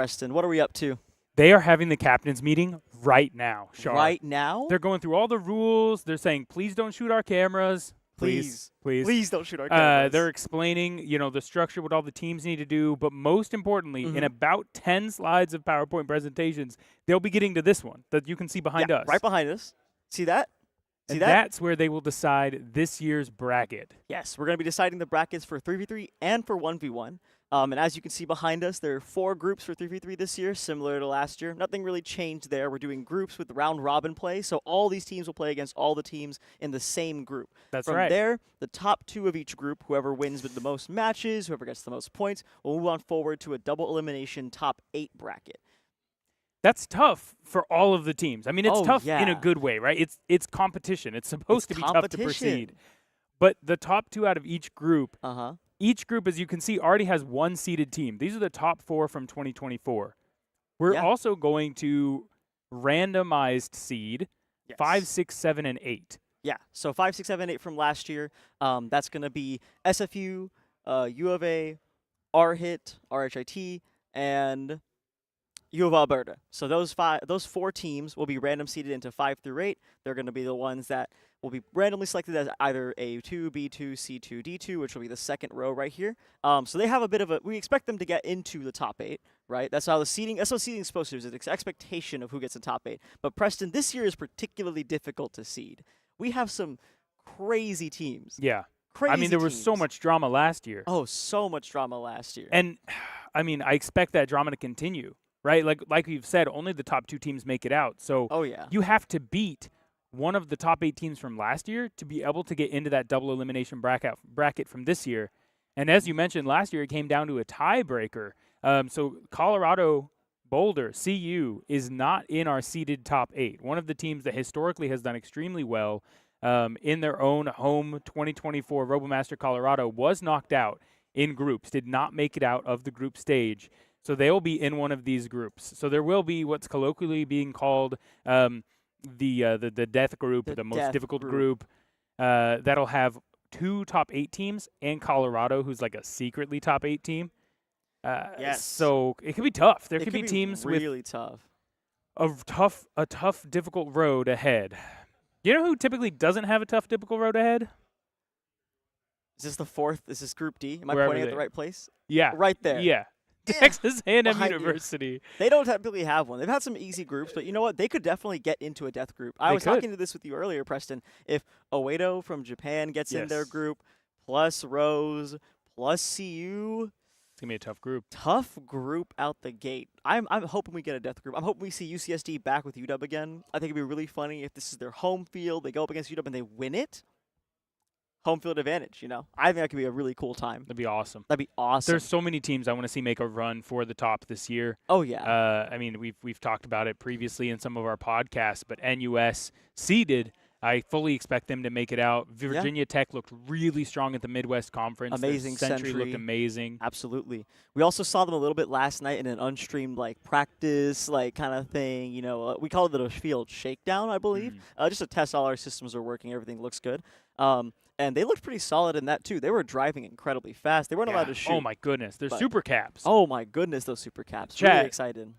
Preston, what are we up to? They are having the captain's meeting right now, Shar. Right now? They're going through all the rules. They're saying, please don't shoot our cameras. Please. Please don't shoot our cameras. They're explaining, the structure, what all the teams need to do. But most importantly, in about 10 slides of PowerPoint presentations, they'll be getting to this one that you can see behind us. Right behind us. See that? That's where they will decide this year's bracket. Yes, we're going to be deciding the brackets for 3v3 and for 1v1. And as you can see behind us, there are 4 groups for 3v3 this year, similar to last year. Nothing really changed there. We're doing groups with round-robin play, so all these teams will play against all the teams in the same group. That's From right. there, the top 2 of each group, whoever wins with the most matches, whoever gets the most points, will move on forward to a double elimination top 8 bracket. That's tough for all of the teams. I mean, it's tough yeah. in a good way, right? It's competition. It's supposed to be tough to proceed. But the top 2 out of each group, each group, as you can see, already has 1 seeded team. These are the top 4 from 2024. We're also going to randomized seed 5, 6, 7, and 8. Yeah, so 5, 6, 7, 8 from last year. That's going to be SFU, U of A, RHIT, RHIT, and U of Alberta. So those 4 teams will be random seeded into 5 through 8. They're going to be the ones that will be randomly selected as either A2, B2, C2, D2, which will be the second row right here. So they have a bit of we expect them to get into the top 8, right? That's what seeding is supposed to do. It's an expectation of who gets the top 8. But Preston, this year is particularly difficult to seed. We have some crazy teams. Yeah. Crazy I mean, there was so much drama last year. Oh, so much drama last year. And, I mean, I expect that drama to continue, right? Like you've said, only the top 2 teams make it out. So you have to beat one of the top 8 teams from last year to be able to get into that double elimination bracket from this year. And as you mentioned, last year it came down to a tiebreaker. So Colorado Boulder, CU, is not in our seeded top 8. One of the teams that historically has done extremely well in their own home 2024 RoboMaster Colorado was knocked out in groups, did not make it out of the group stage. So they will be in one of these groups. So there will be what's colloquially being called the death group, the most difficult group. That'll have 2 top 8 teams and Colorado, who's like a secretly top 8 team. Yes. So it could be tough. There could be be teams really with tough. a tough, difficult road ahead. You know who typically doesn't have a tough, difficult road ahead? Is this the 4th? Is this Group D? Am I Wherever pointing at the right place? Yeah. Right there. Yeah. Texas A&M University. They don't typically have one. They've had some easy groups, but you know what? They could definitely get into a death group. I was talking to this with you earlier, Preston. If Oedo from Japan gets in their group, plus Rose, plus CU, it's going to be a tough group. Tough group out the gate. I'm hoping we get a death group. I'm hoping we see UCSD back with UW again. I think it'd be really funny if this is their home field. They go up against UW and they win it. Home field advantage, I think that could be a really cool time. That'd be awesome. That'd be awesome. There's so many teams I want to see make a run for the top this year. Oh, yeah. I mean, we've talked about it previously in some of our podcasts, but NUS seeded. I fully expect them to make it out. Virginia Tech looked really strong at the Midwest Conference. Amazing. Century looked amazing. Absolutely. We also saw them a little bit last night in an unstreamed practice kind of thing. We called it a field shakedown, I believe, just to test all our systems are working. Everything looks good. And they looked pretty solid in that, too. They were driving incredibly fast. They weren't allowed to shoot. Oh, my goodness. They're super caps. Oh, my goodness, those super caps. Chad, really excited.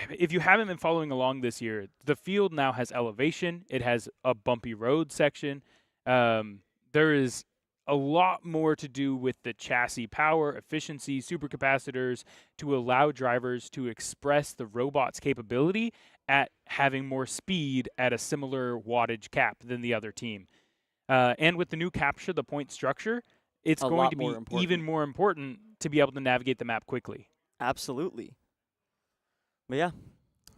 If you haven't been following along this year, the field now has elevation. It has a bumpy road section. There is a lot more to do with the chassis power, efficiency, supercapacitors to allow drivers to express the robot's capability at having more speed at a similar wattage cap than the other team. And with the new capture, the point structure, it's going to be even more important to be able to navigate the map quickly. Absolutely. But yeah,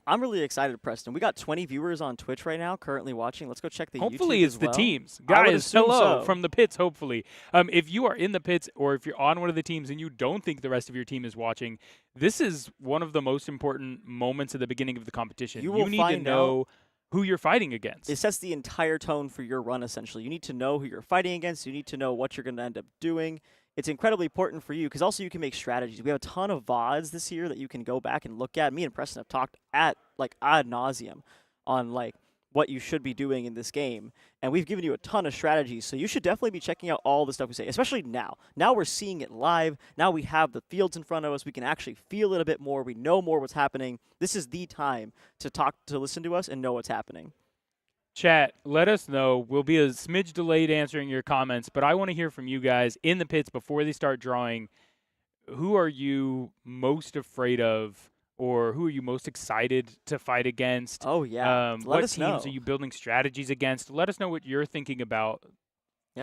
I'm really excited, Preston. We got 20 viewers on Twitch right now currently watching. Let's go check the hopefully YouTube it's as well. The teams. Guys, hello from the pits, hopefully. If you are in the pits or if you're on one of the teams and you don't think the rest of your team is watching, this is one of the most important moments at the beginning of the competition. You need to know who you're fighting against. It sets the entire tone for your run, essentially. You need to know who you're fighting against. You need to know what you're going to end up doing. It's incredibly important for you because also you can make strategies. We have a ton of VODs this year that you can go back and look at. Me and Preston have talked at ad nauseum on what you should be doing in this game. And we've given you a ton of strategies, so you should definitely be checking out all the stuff we say, especially now. Now we're seeing it live. Now we have the fields in front of us. We can actually feel it a bit more. We know more what's happening. This is the time to listen to us and know what's happening. Chat, let us know. We'll be a smidge delayed answering your comments, but I want to hear from you guys in the pits before they start drawing. Who are you most afraid of? Or who are you most excited to fight against? Oh, yeah. What teams are you building strategies against? Let us know what you're thinking about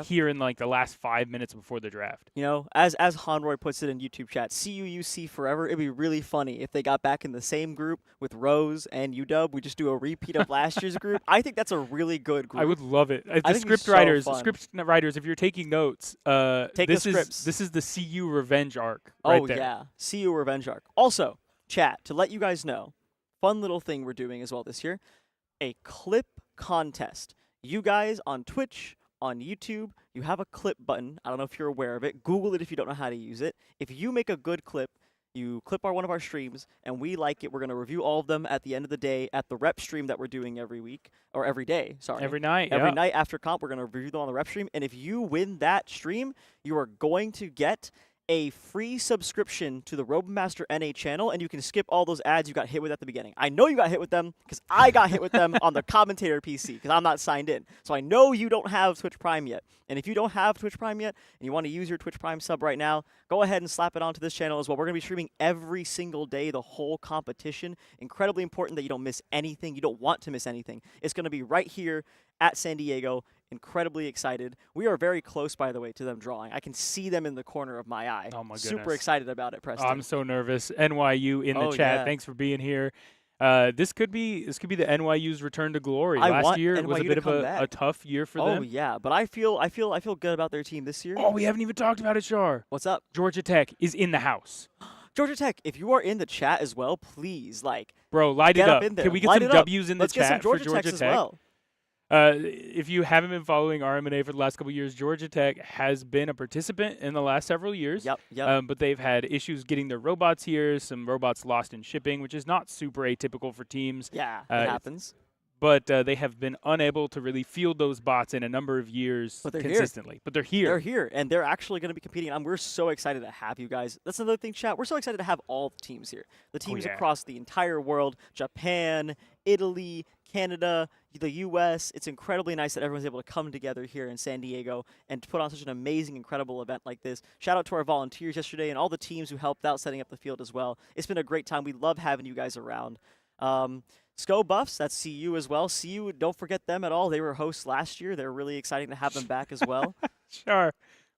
here in like the last 5 minutes before the draft. You know, as Honroy puts it in YouTube chat, CUUC forever. It'd be really funny if they got back in the same group with Rose and UW. We just do a repeat of last year's group. I think that's a really good group. I would love it. The script writers, if you're taking notes, take the scripts. This is the CU revenge arc right there. Oh, yeah. CU revenge arc. Also, chat, to let you guys know, fun little thing we're doing as well this year, a clip contest. You guys on Twitch, on YouTube, you have a clip button. I don't know if you're aware of it. Google it if you don't know how to use it. If you make a good clip, you clip one of our streams, and we like it, we're going to review all of them at the end of the day at the rep stream that we're doing every week, or every day, sorry. Every night, Every night after comp, we're going to review them on the rep stream, and if you win that stream, you are going to get a free subscription to the Robomaster NA channel, and you can skip all those ads you got hit with at the beginning. I know you got hit with them because I got hit with them on the commentator PC because I'm not signed in. So I know you don't have Twitch Prime yet. And if you don't have Twitch Prime yet and you want to use your Twitch Prime sub right now, go ahead and slap it onto this channel as well. We're going to be streaming every single day, the whole competition. Incredibly important that you don't miss anything. You don't want to miss anything. It's going to be right here at San Diego. Incredibly excited. We are very close, by the way, to them drawing. I can see them in the corner of my eye. Oh, my goodness. Super excited about it, Preston. I'm so nervous. NYU in the chat. Yeah. Thanks for being here. This could be the NYU's return to glory. Last year it was a bit of a tough year for them. Oh yeah, but I feel good about their team this year. Oh, we haven't even talked about it, Shar. What's up? Georgia Tech is in the house. Georgia Tech, if you are in the chat as well, please bro, light it up. Can we get some W's in the chat for Georgia Georgia Tech? As Tech? well. If you haven't been following Rmna for the last couple of years, Georgia Tech has been a participant in the last several years. Yep. But they've had issues getting their robots here, some robots lost in shipping, which is not super atypical for teams. Yeah, it happens. But they have been unable to really field those bots in a number of years consistently. Here. But they're here. They're here, and they're actually going to be competing. We're so excited to have you guys. That's another thing, chat. We're so excited to have all the teams here. The teams across the entire world, Japan, Italy, Canada, the U.S. It's incredibly nice that everyone's able to come together here in San Diego and to put on such an amazing, incredible event like this. Shout out to our volunteers yesterday and all the teams who helped out setting up the field as well. It's been a great time. We love having you guys around. SCO Buffs, that's CU as well. CU, don't forget them at all. They were hosts last year. They're really exciting to have them back as well. Sure.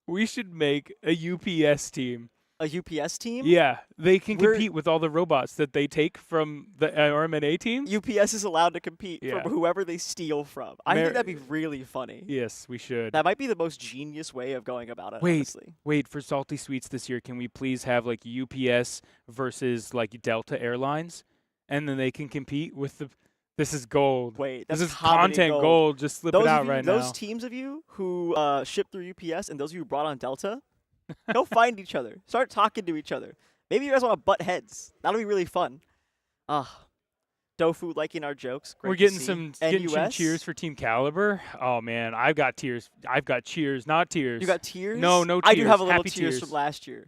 We should make a UPS team. A UPS team? Yeah, they can compete with all the robots that they take from the Rmna team. UPS is allowed to compete from whoever they steal from. I think that'd be really funny. Yes, we should. That might be the most genius way of going about it, honestly. Wait, for Salty Sweets this year, can we please have like UPS versus like Delta Airlines? And then they can compete with the... This is gold. Wait, this is content gold. Just slip it out right now. Those teams of you who ship through UPS and those of you who brought on Delta, go find each other. Start talking to each other. Maybe you guys want to butt heads. That'll be really fun. Dofu liking our jokes. Great. We're getting some cheers for Team Caliber. Oh man, I've got tears. I've got cheers, not tears. You got tears? No tears. I do have a little Happy tears from last year.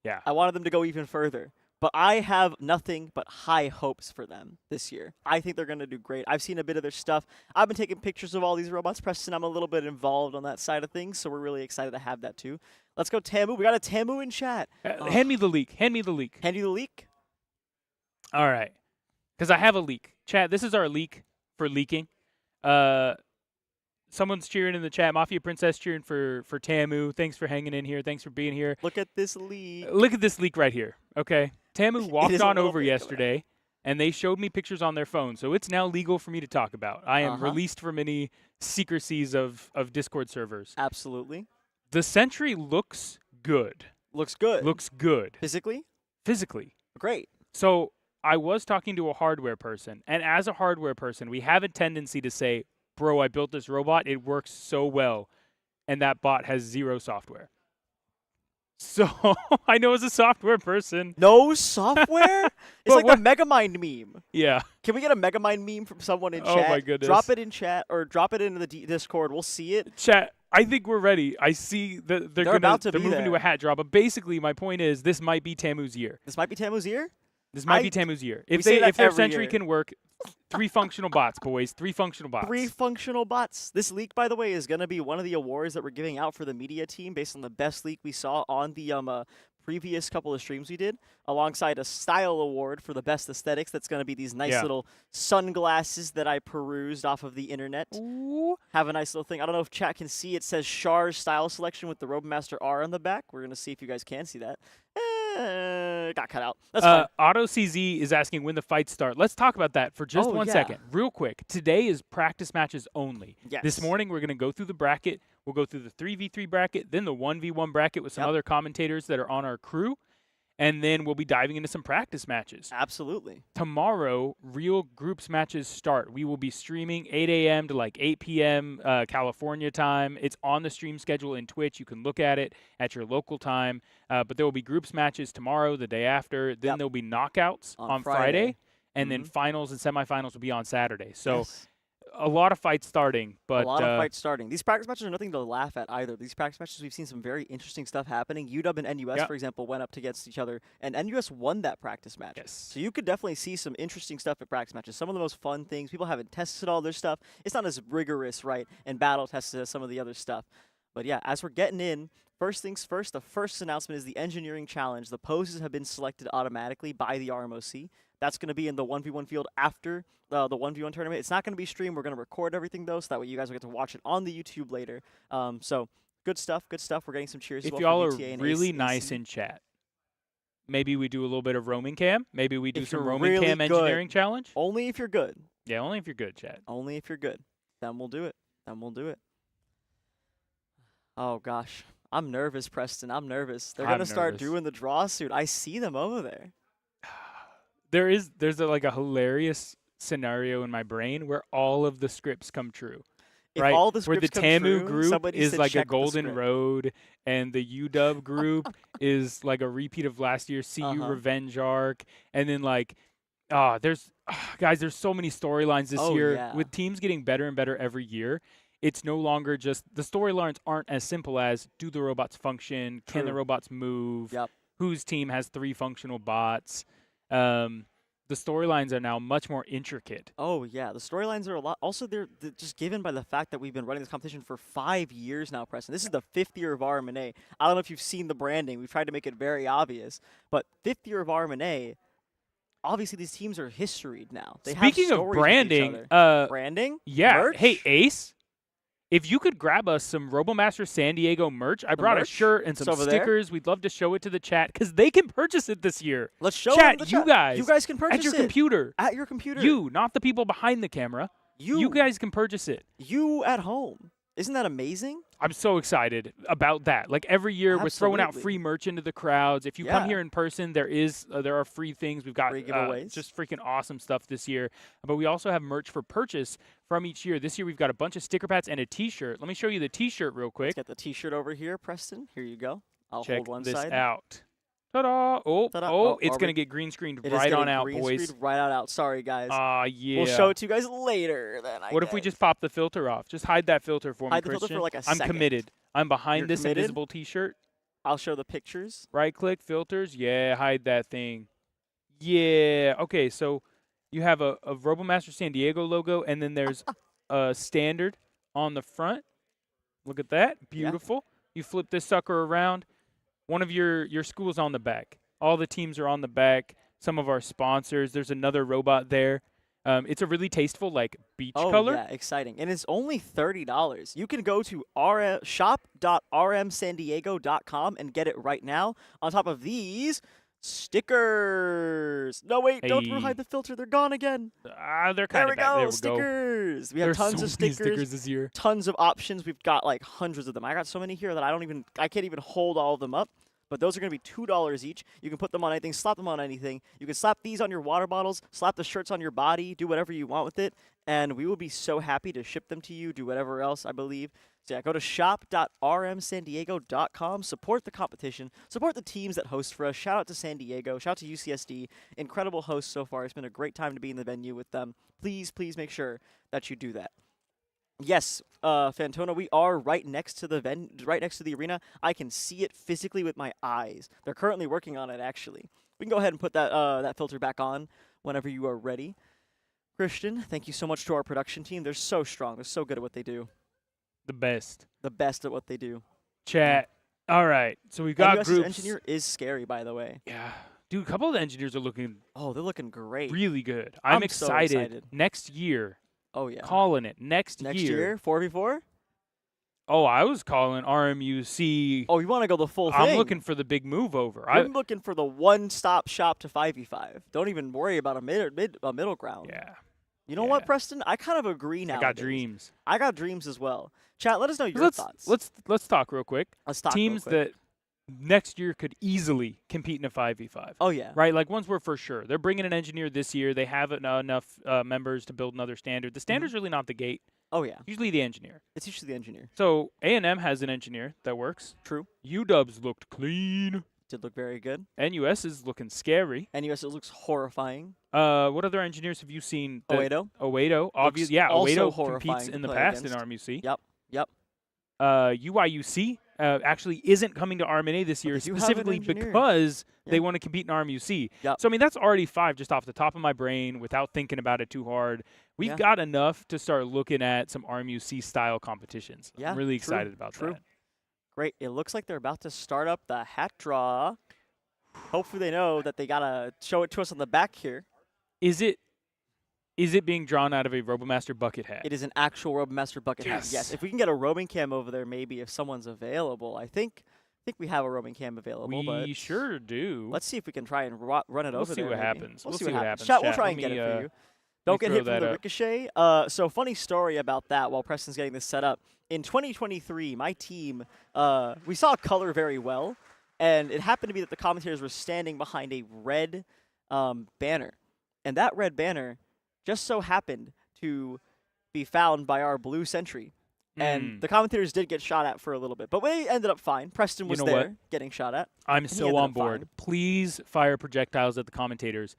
Yeah. I wanted them to go even further. But I have nothing but high hopes for them this year. I think they're going to do great. I've seen a bit of their stuff. I've been taking pictures of all these robots. Preston, I'm a little bit involved on that side of things, so we're really excited to have that too. Let's go Tamu. We got a Tamu in chat. Hand me the leak. Hand me the leak. Hand you the leak? All right. Because I have a leak. Chat, this is our leak for leaking. Someone's cheering in the chat. Mafia Princess cheering for Tamu. Thanks for hanging in here. Thanks for being here. Look at this leak. Look at this leak right here. Okay. Tamu walked on over yesterday, and they showed me pictures on their phone. So it's now legal for me to talk about. I am released from any secrecies of Discord servers. Absolutely. The Sentry looks good. Looks good. Looks good. Physically? Physically. Great. So I was talking to a hardware person, and as a hardware person, we have a tendency to say, bro, I built this robot. It works so well, and that bot has zero software. So I know as a software person. No software? It's like the Megamind meme. Yeah. Can we get a Megamind meme from someone in chat? Oh my goodness. Drop it in chat or drop it into the Discord. We'll see it. Chat, I think we're ready. I see that they're moving to a hat drop. But basically, my point is this might be Tamu's year. This might be Tamu's year? This might be Tamu's year. If their Sentry can work, 3 functional bots, boys. 3 functional bots. 3 functional bots. This leak, by the way, is going to be one of the awards that we're giving out for the media team based on the best leak we saw on the previous couple of streams we did, alongside a style award for the best aesthetics. That's going to be these nice little sunglasses that I perused off of the internet. Ooh. Have a nice little thing. I don't know if chat can see. It says Char's style selection with the Robomaster R on the back. We're going to see if you guys can see that. Got cut out. That's fine. Auto CZ is asking when the fights start. Let's talk about that for just 1 second, real quick. Today is practice matches only. Yes. This morning we're going to go through the bracket. We'll go through the 3v3 bracket, then the 1v1 bracket with some other commentators that are on our crew, and then we'll be diving into some practice matches. Absolutely. Tomorrow, real groups matches start. We will be streaming 8 a.m. to like 8 p.m. California time. It's on the stream schedule in Twitch. You can look at it at your local time. But there will be groups matches tomorrow, the day after. Then there will be knockouts on Friday. And then finals and semifinals will be on Saturday. So a lot of fights starting. But a lot of fights starting. These practice matches are nothing to laugh at either. These practice matches, we've seen some very interesting stuff happening. UW and NUS, for example, went up against each other, and NUS won that practice match. Yes. So you could definitely see some interesting stuff at practice matches. Some of the most fun things. People haven't tested all their stuff. It's not as rigorous, right, and battle tested as some of the other stuff. But yeah, as we're getting in, first things first, the first announcement is the engineering challenge. The poses have been selected automatically by the RMOC. That's going to be in the 1v1 field after the 1v1 tournament. It's not going to be streamed. We're going to record everything, though, so that way you guys will get to watch it on the YouTube later. So good stuff, good stuff. We're getting some cheers as well. If y'all are VTA and really AC. nice in chat, maybe we do a little bit of roaming cam. Maybe we do some roaming cam engineering challenge. Only if you're good. Yeah, only if you're good, chat. Only if you're good. Then we'll do it. Then we'll do it. Oh, gosh. I'm nervous, Preston. I'm nervous. They're going to start doing the draw suit. I see them over there. There's like a hilarious scenario in my brain where all of the scripts come true. If right? all the scripts where the come Tamu true, group is like a check golden road, and the UW group is like a repeat of last year's CU Revenge arc, and then like, guys, there's so many storylines this year with teams getting better and better every year. It's no longer just the storylines aren't as simple as do the robots function, can the robots move, whose team has 3 functional bots. The storylines are now much more intricate. Oh, yeah. The storylines are a lot. Also, they're just given by the fact that we've been running this competition for 5 years now, Preston. This is the 5th year of Rmna. I don't know if you've seen the branding. We've tried to make it very obvious. But 5th year of Rmna, obviously these teams are historied now. They Speaking have of branding, branding? Yeah. Merch? Hey, Ace. If you could grab us some Robomaster San Diego merch, I brought a shirt and some stickers. We'd love to show it to the chat because they can purchase it this year. Let's show chat, them the you guys. You guys can purchase it. At your it. computer. At your computer. You, not the people behind the camera. You guys can purchase it. You at home. Isn't that amazing? I'm so excited about that. Like every year, we're throwing out free merch into the crowds. If you come here in person, there are free things. We've got free giveaways. Just freaking awesome stuff this year. But we also have merch for purchase from each year. This year, we've got a bunch of sticker pads and a T-shirt. Let me show you the T-shirt real quick. Let's get the T-shirt over here, Preston. Here you go. I'll Check hold one this side. out. Ta-da! Oh, it's going to get green screened right on out, boys. Right on out. Sorry, guys. Yeah. We'll show it to you guys later. Then what if we just pop the filter off? Just hide that filter for me, Christian. Hide the filter for like a second. I'm committed. I'm behind this committed? invisible T-shirt. I'll show the pictures. Right-click, filters. Yeah, hide that thing. Yeah. Okay, so you have a Robomaster San Diego logo, and then there's a standard on the front. Look at that. Beautiful. Yeah. You flip this sucker around. One of your schools on the back. All the teams are on the back. Some of our sponsors. There's another robot there. It's a really tasteful, like, beach color. Oh, yeah, exciting. And it's only $30. You can go to shop.rmsandiego.com and get it right now. On top of these stickers. No, wait, don't hide the filter. They're gone again. They're kind of back. There we go. Stickers. We have tons of stickers this year. Tons of options. We've got, like, hundreds of them. I got so many here that I can't even hold all of them up. but those are going to be $2 each. You can put them on anything, slap them on anything. You can slap these on your water bottles, slap the shirts on your body, do whatever you want with it, and we will be so happy to ship them to you, do whatever else, I believe. So yeah, go to shop.rmsandiego.com, support the competition, support the teams that host for us. Shout out to San Diego, shout out to UCSD. Incredible hosts so far. It's been a great time to be in the venue with them. Please, please make sure that you do that. Yes, Fantona, we are right next to the arena. I can see it physically with my eyes. They're currently working on it, actually. We can go ahead and put that filter back on whenever you are ready. Christian, thank you so much to our production team. They're so strong. They're so good at what they do. The best. The best at what they do. Chat. All right. So we've got NUS's groups. engineer is scary, by the way. Yeah. Dude, a couple of the engineers are looking. Oh, they're looking great. Really good. I'm excited. So excited. Next year. Oh, yeah. Calling it. Next year? 4v4? Oh, I was calling RMUC. Oh, you want to go the full thing? I'm looking for the big move over. I'm looking for the one-stop shop to 5v5. Don't even worry about a middle ground. Yeah. You know what, Preston? I kind of agree now. I got dreams. I got dreams as well. Chat, let us know your thoughts. Let's talk real quick. Let's talk Teams real quick. that next year could easily compete in a 5v5. Oh, yeah. Right? Like, ones we're for sure. They're bringing an engineer this year. They have enough members to build another standard. The standard's really not the gate. Oh, yeah. Usually the engineer. It's usually the engineer. So, A&M has an engineer that works. True. UW's looked clean. Did look very good. NUS is looking scary. NUS looks horrifying. What other engineers have you seen? Oedo, obviously. Yeah, Oedo horrifying competes in the past in RMUC. Yep. UIUC actually isn't coming to Rmna this year specifically because they want to compete in RMUC. Yep. So, I mean, that's already 5 just off the top of my brain without thinking about it too hard. We've got enough to start looking at some RMUC-style competitions. Yeah, I'm really excited about that. Great. It looks like they're about to start up the hat draw. Hopefully they know that they got to show it to us on the back here. Is it being drawn out of a RoboMaster bucket hat? It is an actual RoboMaster bucket hat. Yes. If we can get a roaming cam over there, maybe if someone's available. I think we have a roaming cam available. We sure do. Let's see if we can try and run it over there. We'll see what happens. We'll see what happens. Chat, we'll try and get it for you. Don't get hit from the ricochet. So funny story about that while Preston's getting this set up. In 2023, my team, we saw color very well, and it happened to be that the commentators were standing behind a red banner. And that red banner just so happened to be found by our blue sentry. And the commentators did get shot at for a little bit, but we ended up fine. Preston was there getting shot at. I'm so on board. Please fire projectiles at the commentators.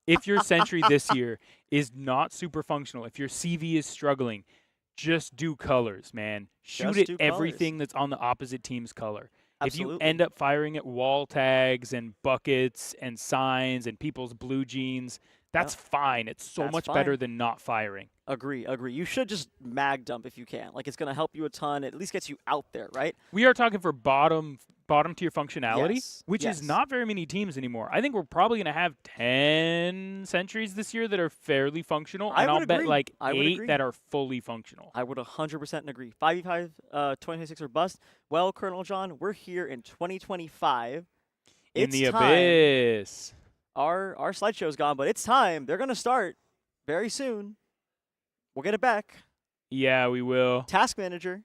If your sentry this year is not super functional, if your CV is struggling, just do colors, man. Shoot at everything that's on the opposite team's color. Absolutely. If you end up firing at wall tags and buckets and signs and people's blue jeans, that's fine. It's so much better than not firing. Agree. You should just mag dump if you can. Like, it's going to help you a ton. It at least gets you out there, right? We are talking for bottom tier functionality, which is not very many teams anymore. I think we're probably going to have 10 sentries this year that are fairly functional, and I'll bet like 8 that are fully functional. I would 100% agree. 5v5, 2026 or bust. Well, Colonel John, we're here in 2025. In the abyss. Our slideshow's gone, but it's time. They're going to start very soon. We'll get it back. Yeah, we will. Task Manager.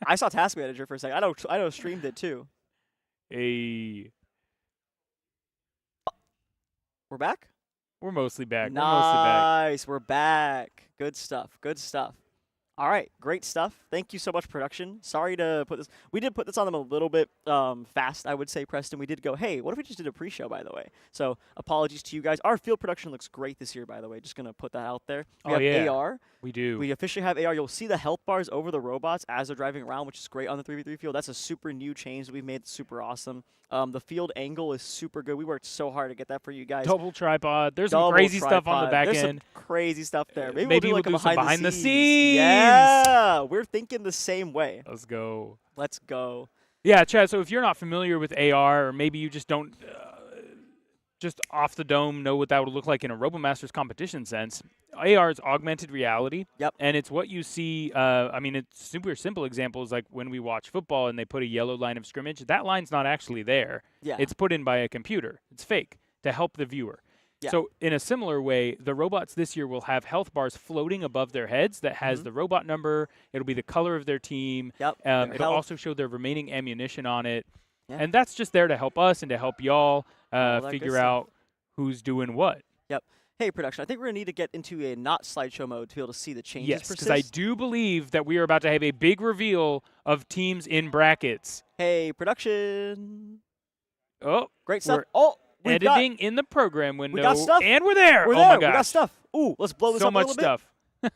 I saw Task Manager for a second. I know streamed it too. Hey. We're back? We're mostly back. Nice. We're back. Good stuff. All right, great stuff. Thank you so much, production. Sorry to put this. We did put this on them a little bit fast, I would say, Preston. We did go, hey, what if we just did a pre-show, by the way? So apologies to you guys. Our field production looks great this year, by the way. Just going to put that out there. We have AR. We do. We officially have AR. You'll see the health bars over the robots as they're driving around, which is great on the 3v3 field. That's a super new change that we've made. Super awesome. The field angle is super good. We worked so hard to get that for you guys. Double tripod. There's some crazy stuff on the back end. There's some crazy stuff there. Maybe we'll do some behind the scenes. Yeah, we're thinking the same way. Let's go. Yeah, Chad, so if you're not familiar with AR, or maybe you just don't just off the dome know what that would look like in a RoboMasters competition sense, AR is augmented reality. Yep. And it's what you see. I mean, it's super simple examples like when we watch football and they put a yellow line of scrimmage. That line's not actually there. Yeah. It's put in by a computer. It's fake to help the viewer. Yeah. So in a similar way, the robots this year will have health bars floating above their heads that has the robot number. It'll be the color of their team. Yep. It'll also show their remaining ammunition on it. Yeah. And that's just there to help us and to help y'all figure out who's doing what. Yep. Hey, production, I think we're going to need to get into a not slideshow mode to be able to see the changes Yes, because I do believe that we are about to have a big reveal of teams in brackets. Hey, production. Oh, great stuff. Oh, editing in the program window. We got stuff. And we're there. We're oh there. my gosh. We got stuff. Ooh, let's blow this so up a much little stuff. bit.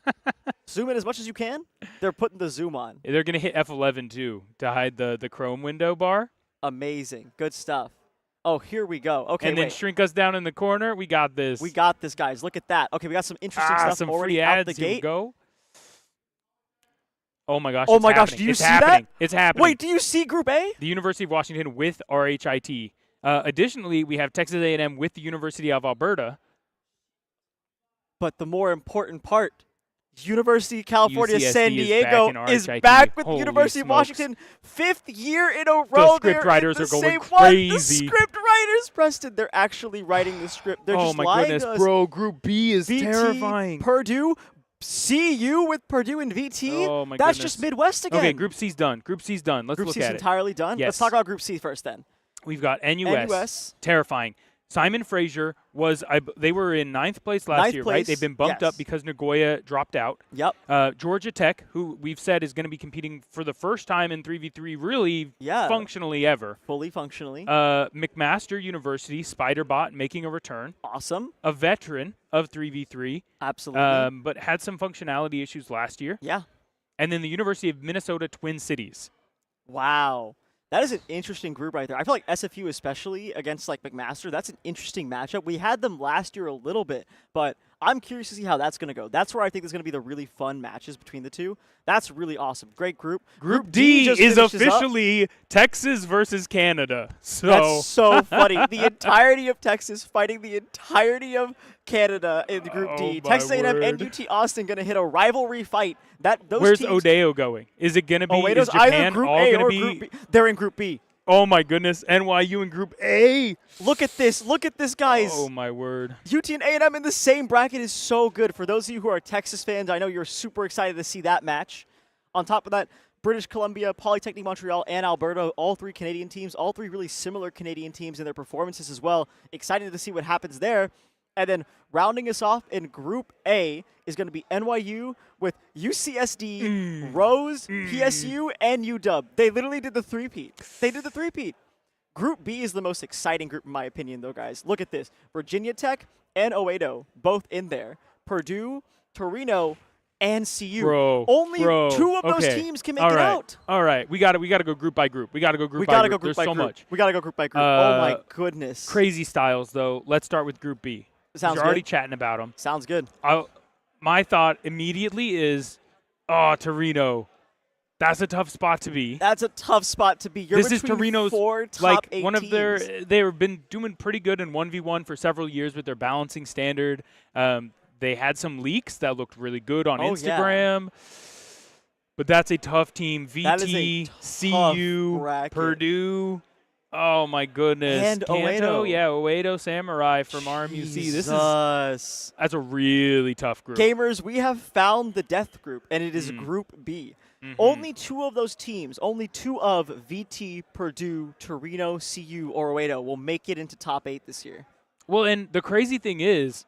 Zoom in as much as you can. They're putting the zoom on. They're going to hit F11 too to hide the Chrome window bar. Amazing. Good stuff. Oh, here we go. Okay, and then shrink us down in the corner. We got this. We got this, guys. Look at that. Okay, we got some interesting stuff some already free out ads. the gate. Here we go. Oh my gosh. Oh my gosh. Do you it's see happening. that? It's happening. Wait, do you see Group A? The University of Washington with RHIT. Additionally, we have Texas A&M with the University of Alberta. But the more important part, University of California, UCSD San Diego is back with the Holy University smokes. of Washington. 5th year in a row. The script They're writers in are the going same one. crazy. The script writers, Preston, they're actually writing the script. They're oh just my lying goodness, to us. bro. Group B is VT, terrifying. Purdue, CU with Purdue and VT. Oh my That's goodness. just Midwest again. Okay, Group C's done. Group C's done. Let's Group look C's at it. entirely done. Yes. Let's talk about Group C first then. We've got NUS. NUS. Terrifying. Simon Fraser was they were in 9th place last year, right? They've been bumped up because Nagoya dropped out. Yep. Georgia Tech, who we've said is going to be competing for the first time in 3v3 really functionally ever. Fully functionally. McMaster University, Spiderbot making a return. Awesome. A veteran of 3v3. Absolutely. But had some functionality issues last year. Yeah. And then the University of Minnesota Twin Cities. Wow. That is an interesting group right there. I feel like SFU especially against like McMaster, that's an interesting matchup. We had them last year a little bit, but I'm curious to see how that's going to go. That's where I think there's going to be the really fun matches between the two. That's really awesome. Great group. Group D is officially Texas versus Canada. That's so funny. The entirety of Texas fighting the entirety of Canada in Group D. Texas A&M and UT Austin going to hit a rivalry fight. Where's Odeo going? Is it going to be Oedo's Japan either Group all A going or to be? Group B. They're in Group B. Oh my goodness, NYU in Group A. Look at this. Look at this, guys. Oh my word. UT and A&M in the same bracket is so good. For those of you who are Texas fans, I know you're super excited to see that match. On top of that, British Columbia, Polytechnic Montreal, and Alberta, all three Canadian teams, all three really similar Canadian teams in their performances as well. Excited to see what happens there. And then rounding us off in Group A is going to be NYU with UCSD, Rose, PSU, and UW. They literally did the three-peat. They did the three-peat. Group B is the most exciting group in my opinion, though, guys. Look at this. Virginia Tech and Oedo, both in there. Purdue, Torino, and CU. Only two of those teams can make it out. All right. We got to go group by group. We got to go group by group. There's so much. We got to go group by group. Oh, my goodness. Crazy styles, though. Let's start with Group B. Sounds good. You're already chatting about them. Sounds good. My thought immediately is, Torino. That's a tough spot to be. That's a tough spot to be. This is Torino's four top 8 one of teams. they've been doing pretty good in 1v1 for several years with their balancing standard. They had some leaks that looked really good on Instagram. Yeah. But that's a tough team. VT, CU, bracket. Purdue. Oh my goodness. And Kanto, Oedo. Yeah, Oedo Samurai from RMUC. That's a really tough group. Gamers, we have found the death group, and it is Group B. Only two of those teams, only two of VT, Purdue, Torino, CU, or Oedo will make it into top 8 this year. Well, and the crazy thing is,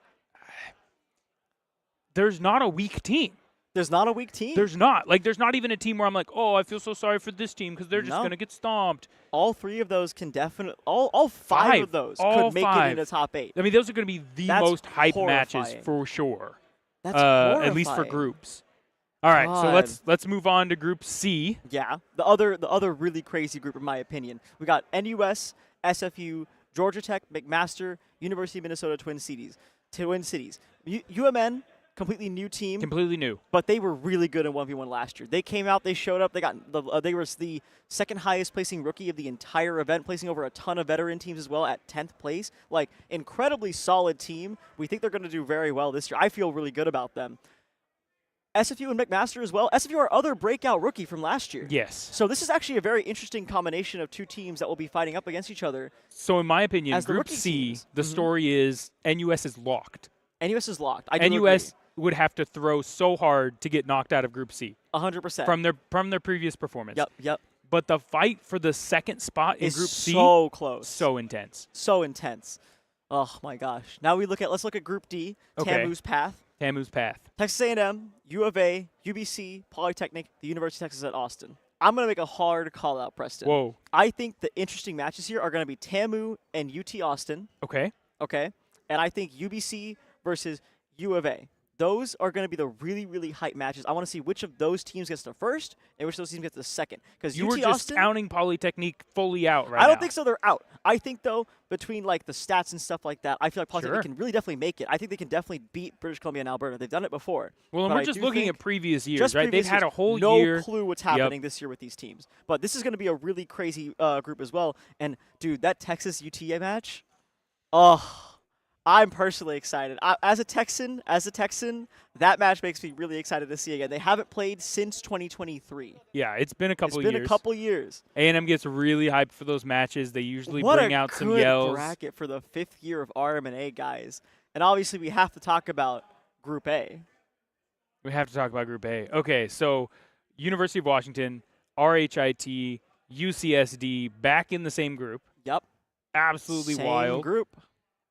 there's not a weak team. There's not a weak team? There's not. There's not even a team where I'm like, oh, I feel so sorry for this team because they're just going to get stomped. All three of those can definitely – all five of those could make it into top 8. I mean, those are going to be the most hyped matches for sure. That's horrifying. At least for groups. All right, so let's move on to Group C. Yeah, the other really crazy group in my opinion. We got NUS, SFU, Georgia Tech, McMaster, University of Minnesota Twin Cities. UMN, completely new team. Completely new. But they were really good in 1v1 last year. They came out, they showed up, they were the second highest placing rookie of the entire event, placing over a ton of veteran teams as well at 10th place. Incredibly solid team. We think they're going to do very well this year. I feel really good about them. SFU and McMaster as well. SFU are other breakout rookie from last year. Yes. So this is actually a very interesting combination of two teams that will be fighting up against each other. So in my opinion, as Group C, the story is NUS is locked. NUS is locked. I do NUS agree. would have to throw so hard to get knocked out of Group C. 100%. From their previous performance. Yep. But the fight for the second spot in Group C so close. So intense. So intense. Oh my gosh. Now let's look at Group D, TAMU's path. TAMU's path. Texas A&M, U of A, UBC, Polytechnic, the University of Texas at Austin. I'm going to make a hard call out, Preston. Whoa. I think the interesting matches here are going to be TAMU and UT Austin. Okay. And I think UBC versus U of A. Those are going to be the really, really hype matches. I want to see which of those teams gets the first and which of those teams gets the second. Because you UT were just Austin, counting Polytechnique fully out right now. I don't think so. They're out. I think, though, between like the stats and stuff like that, I feel like Polytechnic can really definitely make it. I think they can definitely beat British Columbia and Alberta. They've done it before. Well, and we're just looking at previous years, right? They've had a whole year. No clue what's happening this year with these teams. But this is going to be a really crazy group as well. And, dude, that Texas UTA match, I'm personally excited. As a Texan, that match makes me really excited to see again. They haven't played since 2023. Yeah, it's been a couple years. It's been a couple years. A&M gets really hyped for those matches. They usually bring out some yells. What a bracket for the 5th year of Rmna, guys. And obviously we have to talk about Group A. We have to talk about Group A. Okay, so University of Washington, RHIT, UCSD, back in the same group. Yep. Absolutely wild. Same group.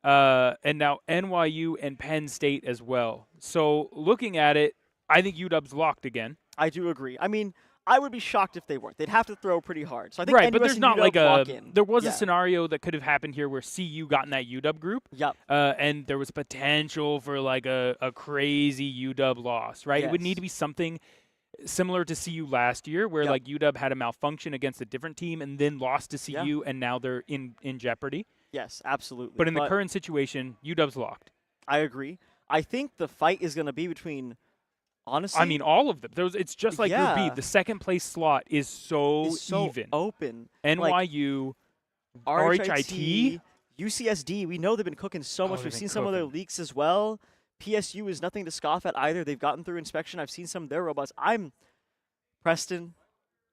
And now NYU and Penn State as well. So looking at it, I think UW's locked again. I do agree. I mean, I would be shocked if they weren't. They'd have to throw pretty hard. So I think right, NUS but there's and not UW like lock in. There was a scenario that could have happened here where CU got in that UW group. Yep. And there was potential for like a crazy UW loss, right? Yes. It would need to be something similar to CU last year where like UW had a malfunction against a different team and then lost to CU and now they're in jeopardy. Yes, absolutely. But in the current situation, UW's locked. I agree. I think the fight is going to be between, honestly. I mean, all of them. It's just like Group B. The second place slot is so even. Open. NYU, like, RHIT, UCSD. We know they've been cooking so much. We've seen some of their leaks as well. PSU is nothing to scoff at either. They've gotten through inspection. I've seen some of their robots. Preston.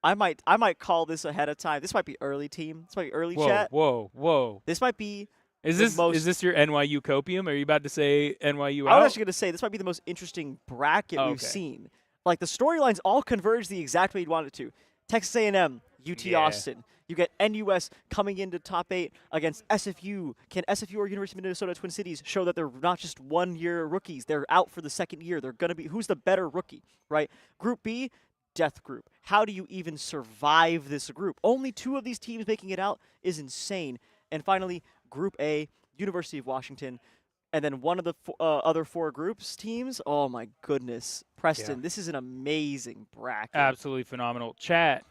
I might call this ahead of time. This might be early team. This might be early chat. Whoa. This might be Is this your NYU copium? Are you about to say NYU out? I was actually going to say this might be the most interesting bracket we've seen. Like the storylines all converge the exact way you'd want it to. Texas A&M, UT Austin. You get NUS coming into top 8 against SFU. Can SFU or University of Minnesota Twin Cities show that they're not just one-year rookies? They're out for the second year. They're going to be who's the better rookie, right? Group B, death group. How do you even survive this group? Only 2 of these teams making it out is insane. And finally, Group A, University of Washington, and then one of the other 4 groups teams. Oh my goodness, Preston, this is an amazing bracket. Absolutely phenomenal. Chat,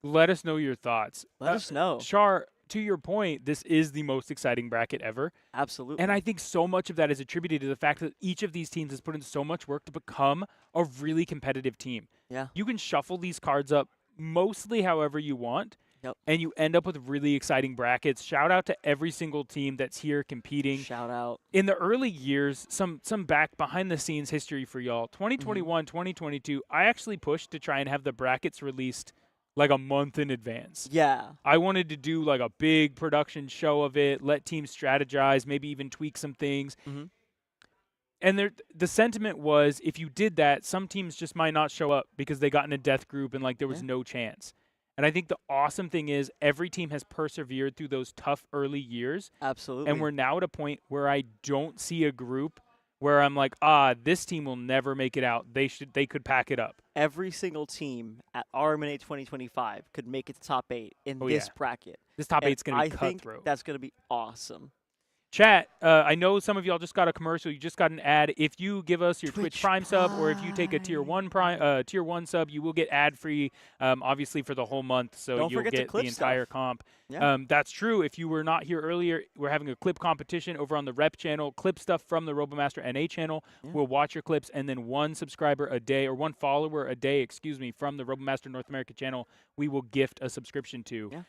let us know your thoughts. Let us know. Char, to your point, this is the most exciting bracket ever. Absolutely. And I think so much of that is attributed to the fact that each of these teams has put in so much work to become a really competitive team. Yeah. You can shuffle these cards up mostly however you want. Yep. And you end up with really exciting brackets. Shout out to every single team that's here competing. Shout out. In the early years, some back behind the scenes history for y'all. 2021, 2022, I actually pushed to try and have the brackets released like a month in advance. Yeah. I wanted to do like a big production show of it, let teams strategize, maybe even tweak some things. And the sentiment was if you did that, some teams just might not show up because they got in a death group and like there was no chance. And I think the awesome thing is every team has persevered through those tough early years. Absolutely. And we're now at a point where I don't see a group where I'm like, this team will never make it out. They could pack it up. Every single team at Rmna 2025 could make it to top 8 in this bracket. This top 8's going to be cutthroat. cutthroat. That's going to be awesome. Chat, I know some of y'all just got a commercial. You just got an ad. If you give us your Twitch Prime sub, or if you take a Tier 1 sub, you will get ad-free, obviously, for the whole month. So you'll get the entire comp. Yeah. That's true. If you were not here earlier, we're having a clip competition over on the Rep channel. Clip stuff from the RoboMaster NA channel. Yeah. We'll watch your clips, and then one subscriber a day, or one follower a day, from the RoboMaster North America channel, we will gift a subscription to. Yeah.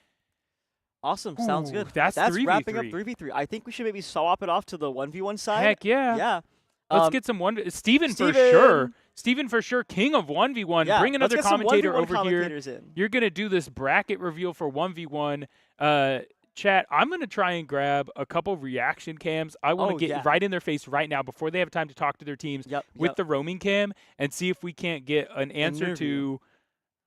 Awesome. Sounds good. That's 3v3. Wrapping up 3v3. I think we should maybe swap it off to the 1v1 side. Heck yeah. Yeah. Let's get some one. Steven for sure. Steven for sure, king of 1v1. Yeah, bring another commentator over here. In. You're going to do this bracket reveal for 1v1. Chat, I'm going to try and grab a couple reaction cams. I want to get right in their face right now before they have time to talk to their teams with the roaming cam and see if we can't get an answer to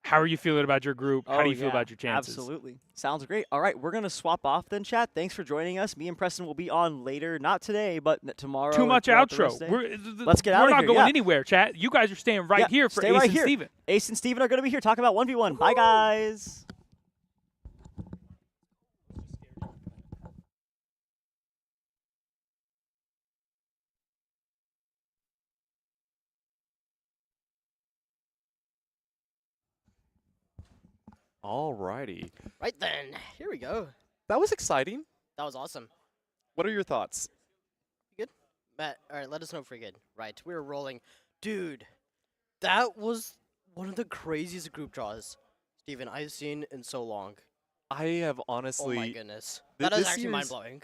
how are you feeling about your group? How do you feel about your chances? Absolutely. Sounds great. All right, we're going to swap off then, chat. Thanks for joining us. Me and Preston will be on later. Not today, but tomorrow. Too much outro. Let's get out of here. We're not going anywhere, chat. You guys are staying right here for Ace and Steven. Ace and Steven are going to be here talking about 1v1. Bye, guys. Alrighty. Right then, here we go. That was exciting. That was awesome. What are your thoughts? Good? Matt, alright, let us know if we're good. Right, we were rolling. Dude, that was one of the craziest group draws, Steven, I've seen in so long. I have honestly... Oh my goodness. That is actually mind-blowing.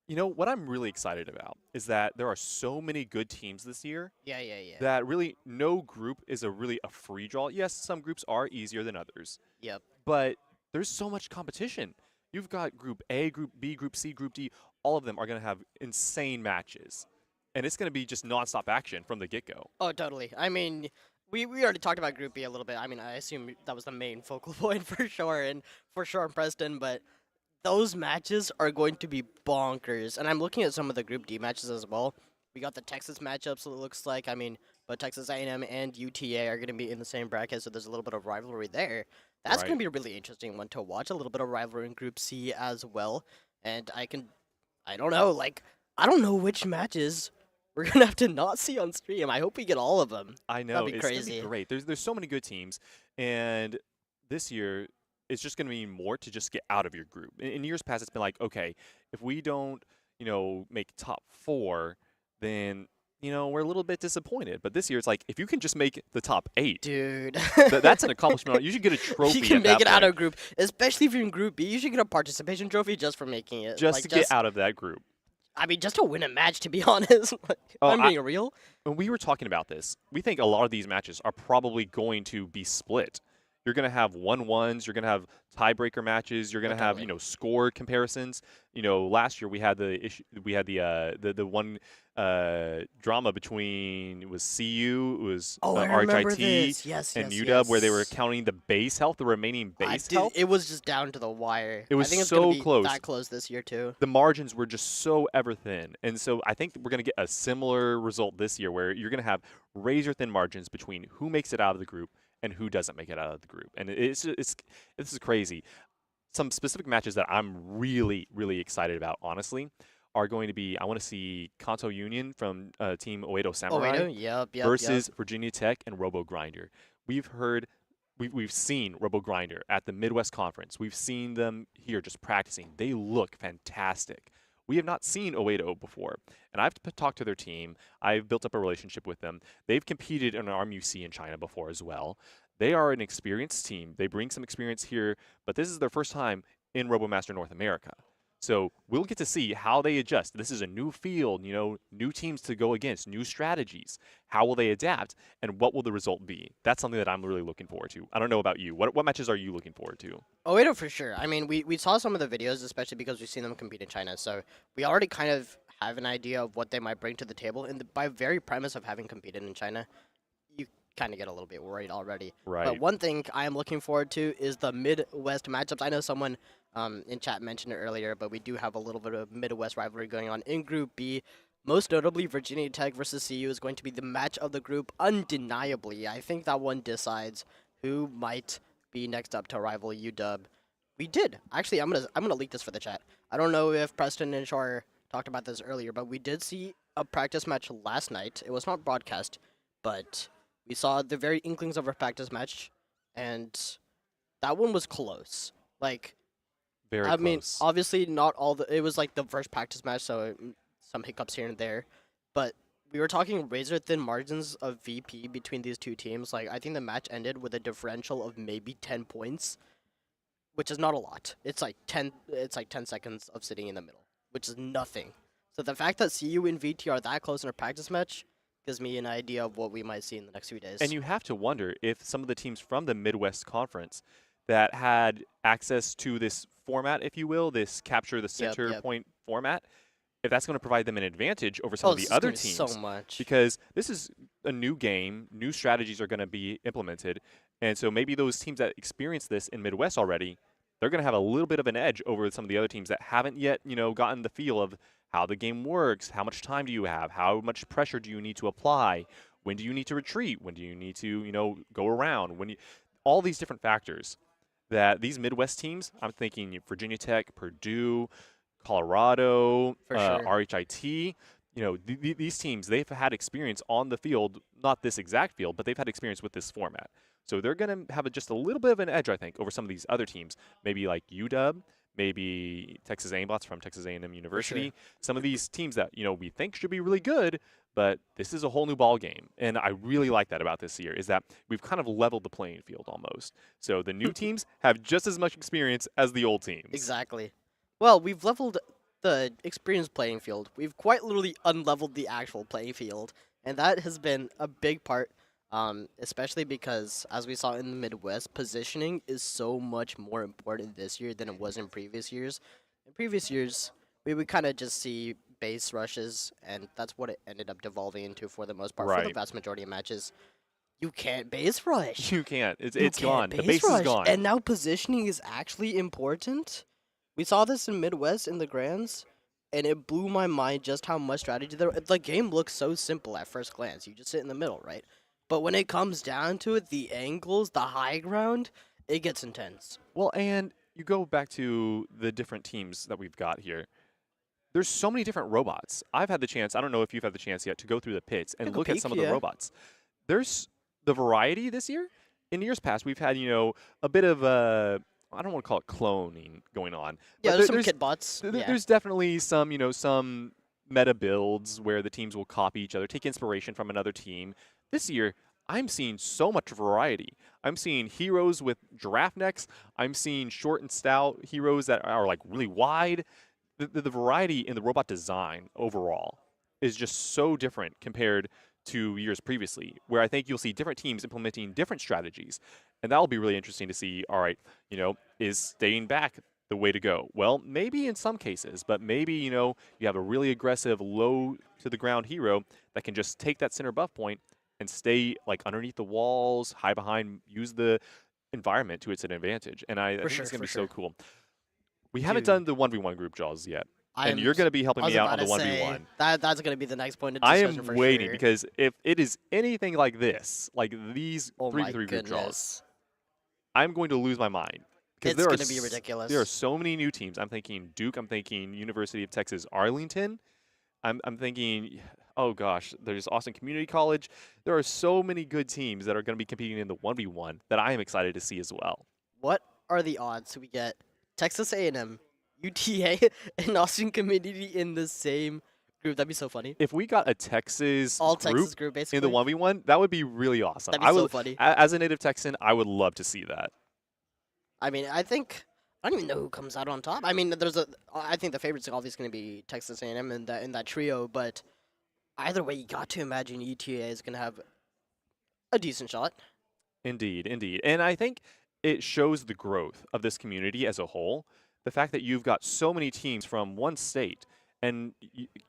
You know, what I'm really excited about is that there are so many good teams this year. Yeah. That really no group is really a free draw. Yes, some groups are easier than others. Yep. But there's so much competition. You've got Group A, Group B, Group C, Group D. All of them are going to have insane matches. And it's going to be just nonstop action from the get-go. Oh, totally. I mean, we already talked about Group B a little bit. I mean, I assume that was the main focal point for sure, and for sure in Preston, but those matches are going to be bonkers. And I'm looking at some of the Group D matches as well. We got the Texas matchups, it looks like. I mean, but Texas A&M and UTA are going to be in the same bracket, so there's a little bit of rivalry there. That's going to be a really interesting one to watch. A little bit of rivalry in Group C as well. And I don't know, I don't know which matches we're going to have to not see on stream. I hope we get all of them. I know. That'd be crazy. It's going to be great. There's so many good teams. And this year, it's just going to be more to just get out of your group. In years past, it's been like, okay, if we don't, make top 4, then, we're a little bit disappointed. But this year, it's like, if you can just make the top 8. Dude. That's an accomplishment. You should get a trophy. You can make it out of group. Especially if you're in Group B, you should get a participation trophy just for making it. Just to get out of that group. I mean, just to win a match, to be honest. I'm being real. When we were talking about this, we think a lot of these matches are probably going to be split. You're going to have 1-1s. You're going to have tiebreaker matches. You're going to have, score comparisons. Last year we had the issue. We had the one drama between CU, it was RHIT, and UW, where they were counting the base health, the remaining base health. It was just down to the wire. It was I think it's so gonna be close. that close this year too. The margins were just so ever thin, and so I think we're going to get a similar result this year, where you're going to have razor thin margins between who makes it out of the group and who doesn't make it out of the group. And this is crazy. Some specific matches that I'm really, really excited about, honestly, are going to be, I want to see Kanto Union from Team Oedo Samurai versus Virginia Tech and Robo Grinder. We've seen Robo Grinder at the Midwest Conference. We've seen them here just practicing. They look fantastic. We have not seen Oedo before, and I've talked to their team. I've built up a relationship with them. They've competed in RMUC in China before as well. They are an experienced team. They bring some experience here, but this is their first time in RoboMaster North America. So we'll get to see how they adjust. This is a new field, new teams to go against, new strategies. How will they adapt, and what will the result be? That's something that I'm really looking forward to. I don't know about you. What matches are you looking forward to? Oedo for sure. I mean, we saw some of the videos, especially because we've seen them compete in China. So we already kind of have an idea of what they might bring to the table. And by very premise of having competed in China, you kind of get a little bit worried already. Right. But one thing I am looking forward to is the Midwest matchups. I know someone in chat mentioned it earlier, but we do have a little bit of Midwest rivalry going on in Group B. Most notably, Virginia Tech versus CU is going to be the match of the group, undeniably. I think that one decides who might be next up to rival UW. We did. Actually, I'm gonna leak this for the chat. I don't know if Preston and Shore talked about this earlier, but we did see a practice match last night. It was not broadcast, but we saw the very inklings of a practice match, and that one was close. Very close. I mean, obviously not all the. It was like the first practice match, so some hiccups here and there, but we were talking razor thin margins of VP between these two teams. I think the match ended with a differential of maybe 10 points, which is not a lot. It's like 10 seconds of sitting in the middle, which is nothing. So the fact that CU and VT are that close in a practice match, gives me an idea of what we might see in the next few days. And you have to wonder if some of the teams from the Midwest Conference that had access to this format, if you will, this capture the center point format, if that's going to provide them an advantage over some of the other teams. So much. Because this is a new game, new strategies are going to be implemented, and so maybe those teams that experience this in Midwest already, they're going to have a little bit of an edge over some of the other teams that haven't yet, gotten the feel of how the game works, how much time do you have, how much pressure do you need to apply, when do you need to retreat, when do you need to, go around, all these different factors that these Midwest teams, I'm thinking Virginia Tech, Purdue, Colorado, RHIT, these teams, they've had experience on the field, not this exact field, but they've had experience with this format. So they're going to have just a little bit of an edge, I think, over some of these other teams, maybe like UW, maybe Texas A&M from Texas A&M University. Some of these teams that, we think should be really good, but this is a whole new ball game. And I really like that about this year, is that we've kind of leveled the playing field almost. So the new teams have just as much experience as the old teams. Exactly. Well, we've leveled the experienced playing field. We've quite literally unleveled the actual playing field. And that has been a big part, especially because, as we saw in the Midwest, positioning is so much more important this year than it was in previous years. In previous years, we would kind of just see base rushes, and that's what it ended up devolving into for the most part. For the vast majority of matches, you can't base rush. You can't. It's gone. The base is gone. And now positioning is actually important. We saw this in Midwest in the Grands, and it blew my mind just how much strategy there. The game looks so simple at first glance. You just sit in the middle, right? But when it comes down to it, the angles, the high ground, it gets intense. Well, and you go back to the different teams that we've got here. There's so many different robots. I've had the chance, I don't know if you've had the chance yet, to go through the pits and look at some of the robots. There's the variety this year. In years past, we've had, a bit of I don't want to call it cloning going on. Yeah, there's some kit bots. There's definitely some, some meta builds where the teams will copy each other, take inspiration from another team. This year, I'm seeing so much variety. I'm seeing heroes with giraffe necks. I'm seeing short and stout heroes that are like really wide. The variety in the robot design overall is just so different compared to years previously, where I think you'll see different teams implementing different strategies. And that'll be really interesting to see, all right, is staying back the way to go? Well, maybe in some cases, but maybe, you have a really aggressive, low-to-the-ground hero that can just take that center buff point and stay like underneath the walls, high behind, use the environment to its advantage. And I think it's going to be so cool. We haven't done the 1v1 group draws yet. And you're going to be helping me out on the 1v1. That's going to be the next point of discussion. I am waiting because if it is anything like this, like these 3v3 group draws, I'm going to lose my mind. It's going to be ridiculous. There are so many new teams. I'm thinking Duke. I'm thinking University of Texas Arlington. I'm thinking, oh gosh, there's Austin Community College. There are so many good teams that are going to be competing in the 1v1 that I am excited to see as well. What are the odds we get Texas A&M, UTA, and Austin Community in the same group? That'd be so funny. If we got a Texas Texas group basically in the 1v1, that would be really awesome. That'd be so funny. As a native Texan, I would love to see that. I mean, I don't even know who comes out on top. I mean, I think the favorite's obviously going to be Texas A&M in that trio, but either way, you got to imagine UTA is going to have a decent shot. Indeed, indeed. And I think it shows the growth of this community as a whole. The fact that you've got so many teams from one state, and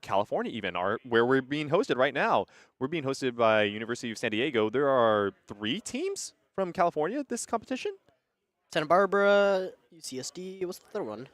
California even, where we're being hosted right now. We're being hosted by University of San Diego. There are 3 teams from California this competition. Santa Barbara, UCSD, what's the third one?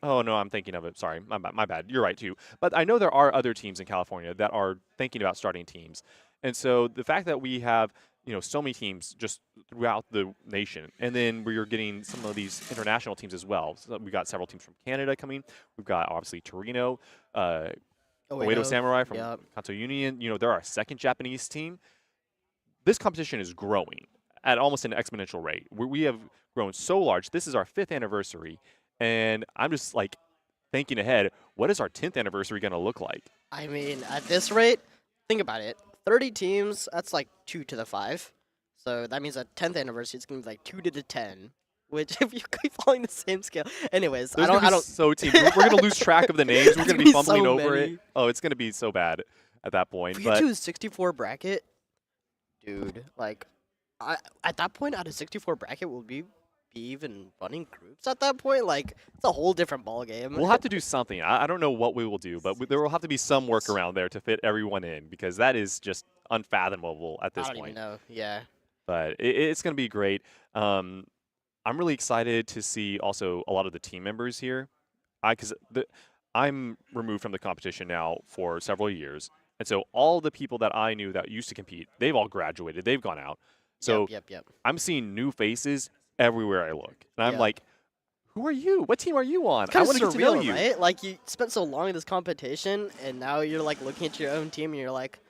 Oh, no, I'm thinking of it. Sorry, my bad. You're right, too. But I know there are other teams in California that are thinking about starting teams. And so the fact that we have, so many teams just throughout the nation, and then we're getting some of these international teams as well. So we've got several teams from Canada coming. We've got, obviously, Torino, Oedo Samurai from Kanto Union. They're our second Japanese team. This competition is growing at almost an exponential rate. We have grown so large. This is our 5th anniversary, and I'm just like thinking ahead, what is our 10th anniversary going to look like? I mean, at this rate, think about it. 30 teams, that's like 2 to the 5. So that means at 10th anniversary, it's going to be like 2 to the 10. Which, if you keep following the same scale. Anyways, I don't. So teams. We're going to lose track of the names. We're going to be fumbling over it. Oh, it's going to be so bad. at that point. If we But get to a 64 bracket, dude, like, at that point, out of 64 bracket, will we be even running groups at that point? Like, it's a whole different ball game. we'll have to do something. I don't know what we will do, but there will have to be some workaround there to fit everyone in, because that is just unfathomable at this I don't point. even know. Yeah. But it's going to be great. I'm really excited to see also a lot of the team members here. Because I'm removed from the competition now for several years. And so all the people that I knew that used to compete, they've all graduated. They've gone out. So Yep. I'm seeing new faces everywhere I look. And I'm Yeah. like, who are you? What team are you on? Kind I of want to get to know surreal, you. right? Like, you spent so long in this competition, and now you're, like, looking at your own team, and you're like,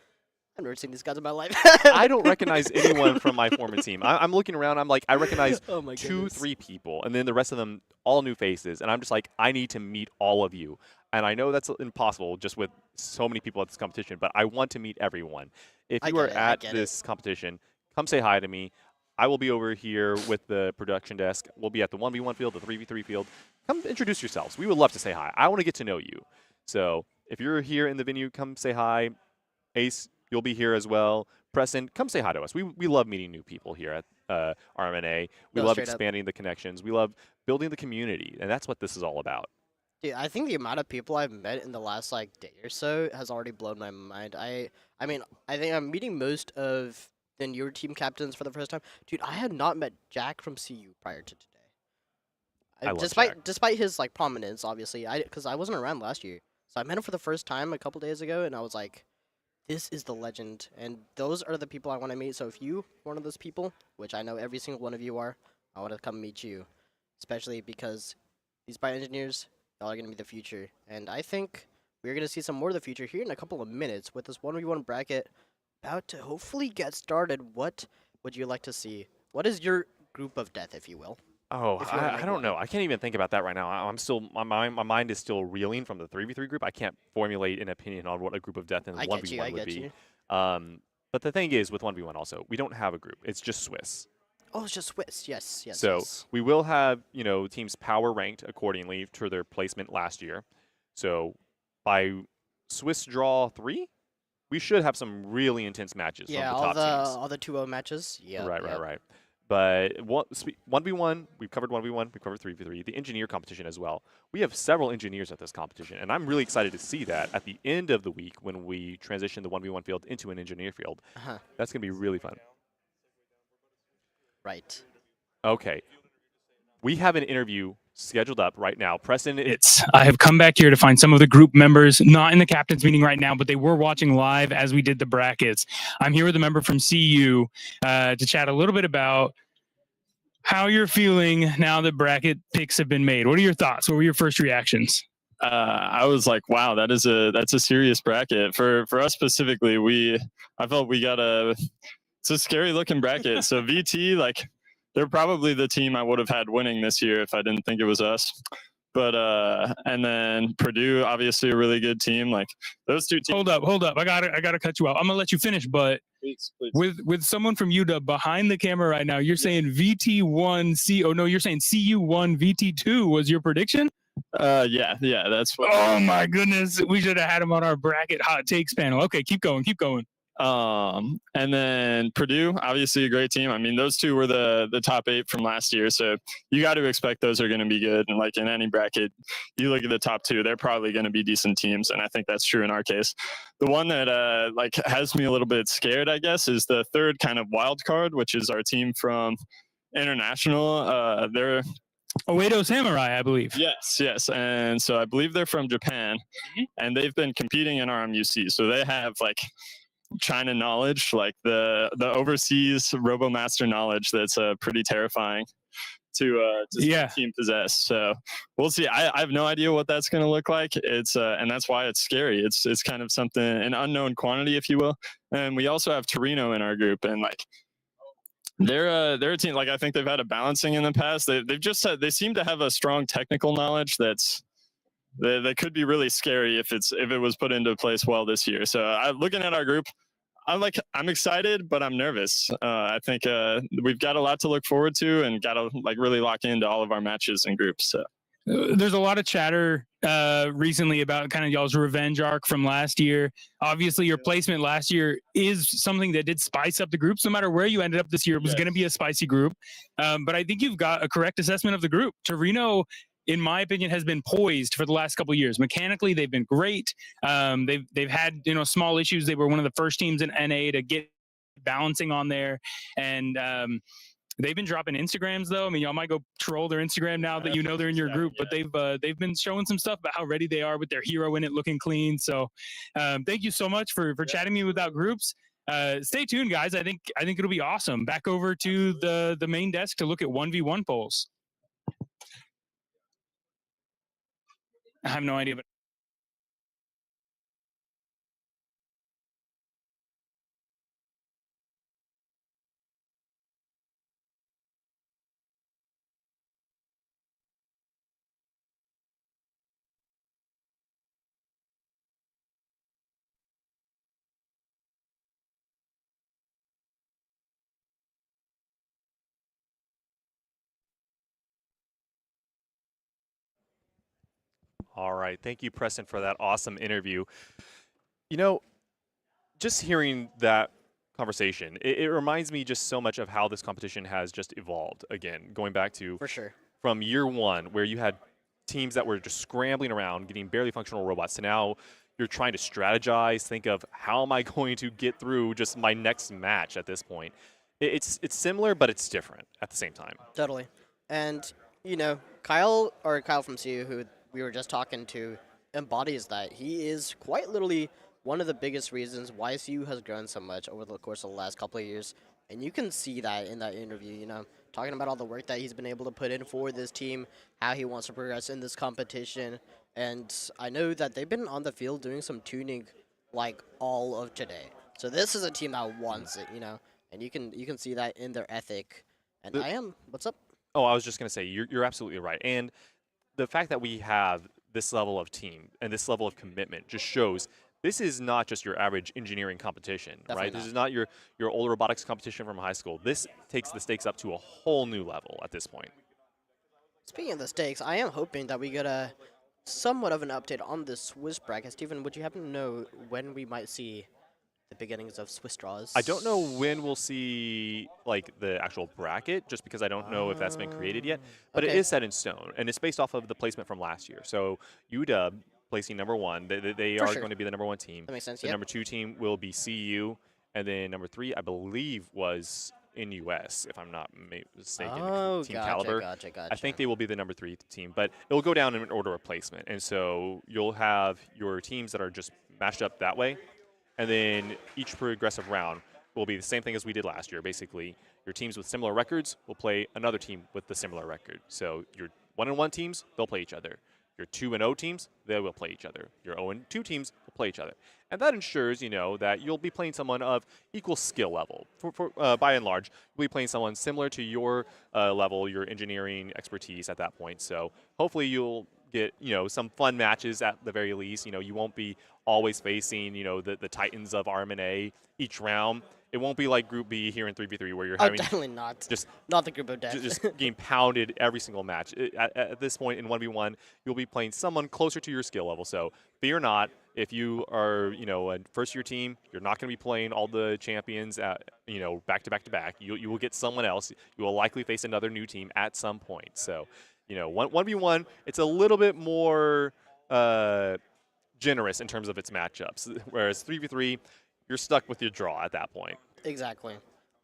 I've never seen these guys in my life. I don't recognize anyone from my former team. I'm looking around. I'm like, I recognize Oh my 2-3 people, and then the rest of them, all new faces. And I'm just like, I need to meet all of you. And I know that's impossible just with so many people at this competition, but I want to meet everyone. If I you get are it, I at get this competition, come say hi to me. I will be over here with the production desk. We'll be at the 1v1 field, the 3v3 field. Come introduce yourselves. We would love to say hi. I want to get to know you. So if you're here in the venue, come say hi. Ace, you'll be here as well. Preston, come say hi to us. We love meeting new people here at Rmna. We No, love straight up. expanding the connections. We love building the community, and that's what this is all about. Dude, I think the amount of people I've met in the last, like, day or so has already blown my mind. I mean, I think I'm meeting most of the newer team captains for the first time. Dude, I had not met Jack from CU prior to today. I love despite Jack. despite his, like, prominence, obviously, because I wasn't around last year. So I met him for the first time a couple days ago, and I was like, this is the legend, and those are the people I want to meet. So if you one of those people, which I know every single one of you are, I want to come meet you, especially because these bioengineers, y'all are going to be the future. And I think we're going to see some more of the future here in a couple of minutes with this 1v1 bracket about to hopefully get started. What would you like to see? What is your group of death, if you will? Oh, If you wanna I make don't one. know. I can't even think about that right now. I'm still my mind is still reeling from the 3v3 group. I can't formulate an opinion on what a group of death in the I 1v1 get you, I would get be. you. But the thing is with 1v1 also, we don't have a group. It's just Swiss. Oh, it's just Swiss. Yes. So yes. we will have, teams power ranked accordingly to their placement last year. So by Swiss draw 3, we should have some really intense matches Yeah, from the top teams. all the 2-0 matches. Yeah. Right. But 1v1, we've covered 1v1, we've covered 3v3, the engineer competition as well. We have several engineers at this competition, and I'm really excited to see that at the end of the week when we transition the 1v1 field into an engineer field. Uh-huh. That's going to be really fun. Right. Okay. We have an interview scheduled up right now. Preston, I have come back here to find some of the group members, not in the captain's meeting right now, but they were watching live as we did the brackets. I'm here with a member from CU to chat a little bit about how you're feeling now that bracket picks have been made. What are your thoughts? What were your first reactions? I was like, wow, that's a serious bracket for us specifically. I felt it's a scary looking bracket. So VT, like, they're probably the team I would have had winning this year if I didn't think it was us. But and then Purdue, obviously a really good team. Like, those two teams. Hold up. I gotta cut you off. I'm gonna let you finish, but Please. with someone from UW behind the camera right now, you're saying VT1 you're saying CU1 VT2 was your prediction? Yeah, that's what. Oh my goodness, we should have had him on our bracket hot takes panel. Okay, keep going. And then Purdue, obviously a great team. I mean, those two were the top 8 from last year, so you got to expect those are going to be good. And like in any bracket, you look at the top 2, they're probably going to be decent teams, and I think that's true in our case. The one that like has me a little bit scared, I guess, is the third kind of wild card, which is our team from International. They're Oedo Samurai, I believe. Yes, and so I believe they're from Japan, and they've been competing in RMUC, so they have like China knowledge, like the overseas RoboMaster knowledge that's pretty terrifying to see the team possess. So we'll see. I have no idea what that's going to look like. It's and that's why it's scary. It's kind of something, an unknown quantity, if you will. And we also have Torino in our group, and like they're a team. Like, I think they've had a balancing in the past. They seem to have a strong technical knowledge that could be really scary if it was put into place well this year. So looking at our group, I'm excited, but I'm nervous. I think we've got a lot to look forward to, and got to like really lock into all of our matches and groups. So. There's a lot of chatter recently about kind of y'all's revenge arc from last year. Obviously, your placement last year is something that did spice up the groups. No matter where you ended up this year, it was going to be a spicy group. But I think you've got a correct assessment of the group. Torino, in my opinion, has been poised for the last couple of years. Mechanically, they've been great. They've had small issues. They were one of the first teams in NA to get balancing on there, and they've been dropping Instagrams though. I mean, y'all might go troll their Instagram now that they're in your group, but they've been showing some stuff about how ready they are with their hero in it, looking clean. So, thank you so much for chatting me without groups. Stay tuned, guys. I think it'll be awesome. Back over to the main desk to look at 1v1 polls. I have no idea, but. All right. Thank you, Preston, for that awesome interview. Just hearing that conversation, it reminds me just so much of how this competition has just evolved. Again, going back to For sure. from year one, where you had teams that were just scrambling around, getting barely functional robots, to now you're trying to strategize, think of how am I going to get through just my next match at this point. It's similar, but it's different at the same time. Totally. And, Kyle from CU, who we were just talking to, embodies that. He is quite literally one of the biggest reasons why CU has grown so much over the course of the last couple of years. And you can see that in that interview, talking about all the work that he's been able to put in for this team, how he wants to progress in this competition. And I know that they've been on the field doing some tuning like all of today. So this is a team that wants it, and you can see that in their ethic. And what's up? Oh, I was just going to say, you're absolutely right. And the fact that we have this level of team and this level of commitment just shows this is not just your average engineering competition, Definitely right? not. This is not your old robotics competition from high school. This takes the stakes up to a whole new level at this point. Speaking of the stakes, I am hoping that we get a somewhat of an update on the Swiss bracket. Steven, would you happen to know when we might see the beginnings of Swiss draws? I don't know when we'll see like the actual bracket, just because I don't know if that's been created yet. But okay. It is set in stone, and it's based off of the placement from last year. So UW placing number one, they are sure. going to be the number one team. That makes sense. The number two team will be CU, and then number three, I believe, was in US, if I'm not mistaken. Team Caliber. Gotcha. I think they will be the number three team, but it'll go down in order of placement, and so you'll have your teams that are just matched up that way. And then each progressive round will be the same thing as we did last year. Basically, your teams with similar records will play another team with the similar record. So your 1-1 teams, they'll play each other. Your 2-0 teams, they will play each other. Your 0-2 teams will play each other. And that ensures, that you'll be playing someone of equal skill level. By and large, you'll be playing someone similar to your level, your engineering expertise at that point. So hopefully you'll get, some fun matches at the very least. You won't be always facing, the titans of Rmna each round. It won't be like Group B here in 3v3 where you're having definitely not. Just not the group of death. just getting pounded every single match. At this point in 1v1, you'll be playing someone closer to your skill level. So fear not. If you are, a first-year team, you're not going to be playing all the champions at, back to back to back. You will get someone else. You will likely face another new team at some point. So, 1v1, it's a little bit more generous in terms of its matchups. Whereas 3v3, you're stuck with your draw at that point. Exactly.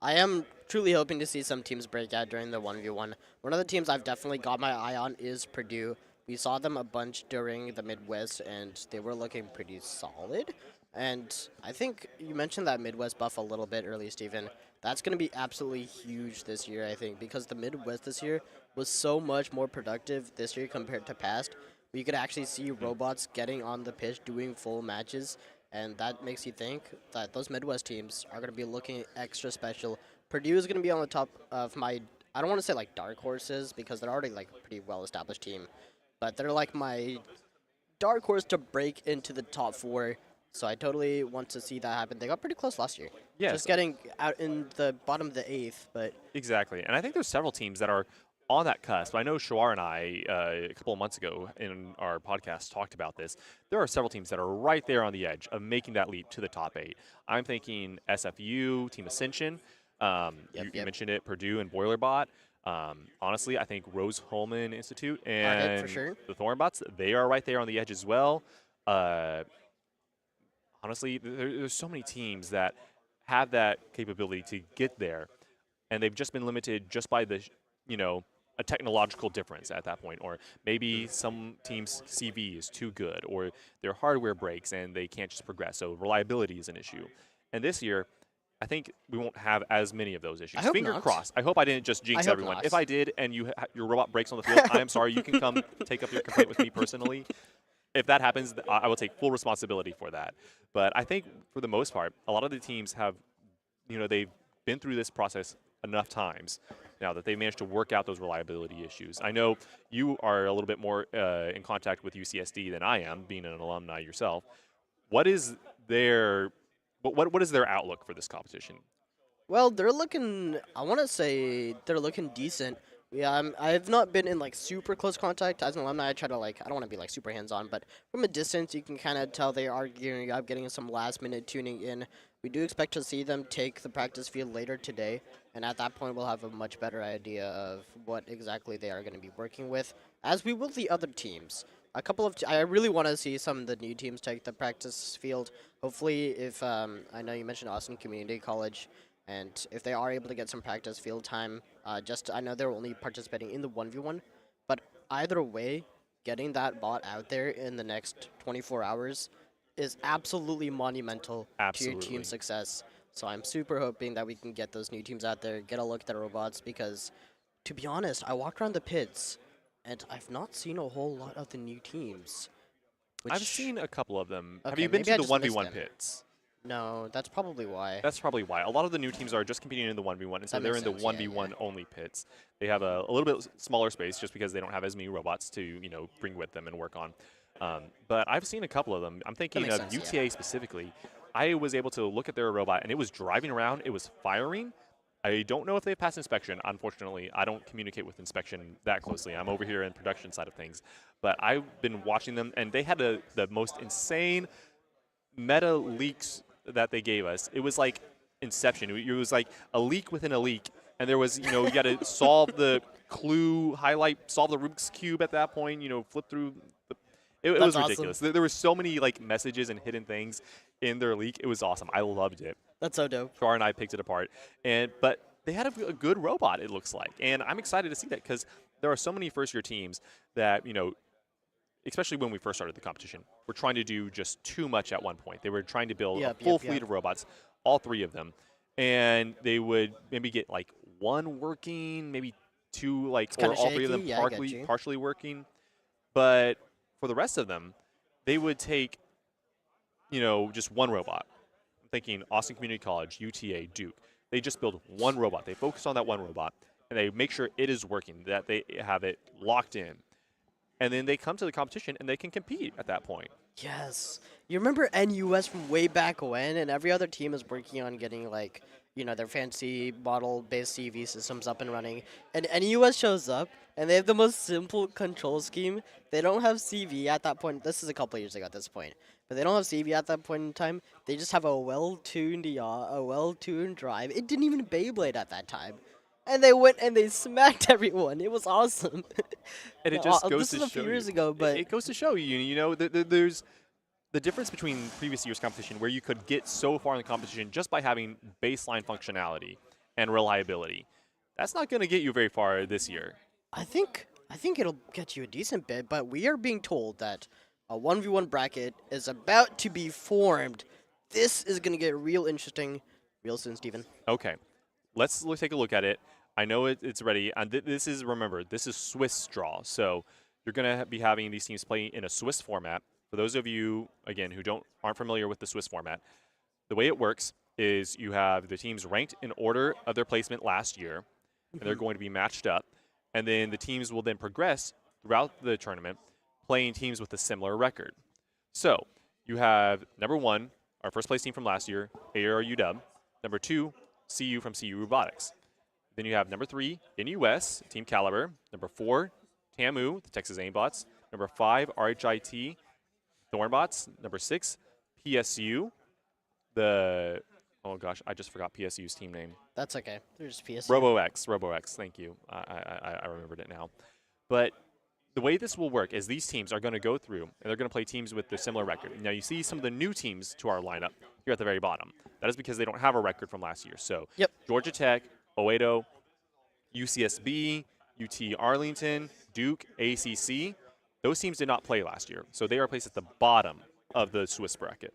I am truly hoping to see some teams break out during the 1v1. One of the teams I've definitely got my eye on is Purdue. We saw them a bunch during the Midwest, and they were looking pretty solid. And I think you mentioned that Midwest buff a little bit earlier, Steven. That's going to be absolutely huge this year, I think, because the Midwest this year was so much more productive this year compared to past. We could actually see robots getting on the pitch, doing full matches, and that makes you think that those Midwest teams are going to be looking extra special. Purdue is going to be on the top of my, I don't want to say like dark horses, because they're already like a pretty well-established team, but they're like my dark horse to break into the top four. So I totally want to see that happen. They got pretty close last year. Yes. Just getting out in the bottom of the eighth, but Exactly. And I think there's several teams that are on that cusp. I know Shawar and I, a couple of months ago in our podcast, talked about this. There are several teams that are right there on the edge of making that leap to the top 8. I'm thinking SFU, Team Ascension. You mentioned it, Purdue and Boilerbot. Honestly, I think Rose-Hulman Institute and for sure. the Thornbots, they are right there on the edge as well. Honestly, there's so many teams that have that capability to get there, and they've just been limited just by the, a technological difference at that point, or maybe some teams' CV is too good, or their hardware breaks and they can't just progress. So reliability is an issue. And this year, I think we won't have as many of those issues. I hope Finger not. crossed. I hope I didn't just jinx everyone. not. If I did, and your robot breaks on the field, I'm sorry. You can come take up your complaint with me personally. If that happens, I will take full responsibility for that. But I think for the most part, a lot of the teams have, they've been through this process enough times now that they managed to work out those reliability issues. I know you are a little bit more in contact with UCSD than I am, being an alumni yourself. What is their what is their outlook for this competition? Well, they're looking. I want to say they're looking decent. Yeah, I've not been in like super close contact as an alumni. I try to I don't want to be like super hands-on, but from a distance, you can kind of tell they are gearing up, getting some last-minute tuning in. We do expect to see them take the practice field later today, and at that point, we'll have a much better idea of what exactly they are going to be working with, as we will the other teams. A couple of I really want to see some of the new teams take the practice field. Hopefully, if I know you mentioned Austin Community College. And if they are able to get some practice field time, I know they're only participating in the 1v1, but either way, getting that bot out there in the next 24 hours is absolutely monumental to your team's success. So I'm super hoping that we can get those new teams out there, get a look at the robots, because to be honest, I walked around the pits, and I've not seen a whole lot of the new teams. I've seen a couple of them. Okay, Have you been maybe I to the just missed 1v1 them. pits? No, that's probably why. That's probably why. A lot of the new teams are just competing in the 1v1, and so That they're makes in the sense, yeah, 1v1 only pits. They have a little bit smaller space just because they don't have as many robots to, bring with them and work on. But I've seen a couple of them. I'm thinking of sense, UTA yeah. specifically. I was able to look at their robot, and it was driving around. It was firing. I don't know if they passed inspection. Unfortunately, I don't communicate with inspection that closely. I'm over here in production side of things. But I've been watching them, and they had the most insane meta leaks that they gave us. It was like Inception. It was like a leak within a leak, and there was, you got to solve the clue, solve the Rubik's Cube at that point, flip through. It was awesome. ridiculous. There were so many messages and hidden things in their leak. It was awesome. I loved it. That's so dope. Char and I picked it apart, but they had a good robot, it looks like, and I'm excited to see that because there are so many first-year teams that, especially when we first started the competition, were trying to do just too much at one point. They were trying to build a full fleet of robots, all 3 of them, and they would maybe get one working, maybe 2, or all 3 of them partially working. But for the rest of them, they would take, just one robot. I'm thinking Austin Community College, UTA, Duke. They just build one robot. They focus on that one robot, and they make sure it is working, that they have it locked in. And then they come to the competition, and they can compete at that point. Yes. You remember NUS from way back when, and every other team is working on getting, their fancy model-based CV systems up and running. And NUS shows up, and they have the most simple control scheme. They don't have CV at that point. This is a couple years ago at this point. But they don't have CV at that point in time. They just have a well-tuned yaw, a well-tuned drive. It didn't even Beyblade at that time. And they went and they smacked everyone. It was awesome. And it just goes this to is a show few years you. ago, but It goes to show you, there's the difference between previous year's competition where you could get so far in the competition just by having baseline functionality and reliability. That's not going to get you very far this year. I think it'll get you a decent bit, but we are being told that a 1v1 bracket is about to be formed. This is going to get real interesting real soon, Steven. Okay. Let's take a look at it. I know it's ready. And this is Swiss draw. So you're going to be having these teams play in a Swiss format. For those of you, again, who aren't familiar with the Swiss format, the way it works is you have the teams ranked in order of their placement last year, and they're going to be matched up. And then the teams will then progress throughout the tournament, playing teams with a similar record. So you have number 1, our first place team from last year, ARU Dub. Number 2, CU from CU Robotics. Then you have number 3 in US, Team Caliber. Number 4, TAMU, the Texas Aimbots. Number 5, RHIT, Thornbots. Number 6, PSU, the oh gosh, I just forgot PSU's team name. That's okay. There's PSU. RoboX. Thank you. I remembered it now. But the way this will work is these teams are going to go through and they're going to play teams with a similar record. Now you see some of the new teams to our lineup here at the very bottom. That is because they don't have a record from last year. So Georgia Tech, Oedo, UCSB, UT Arlington, Duke, ACC, those teams did not play last year. So they are placed at the bottom of the Swiss bracket.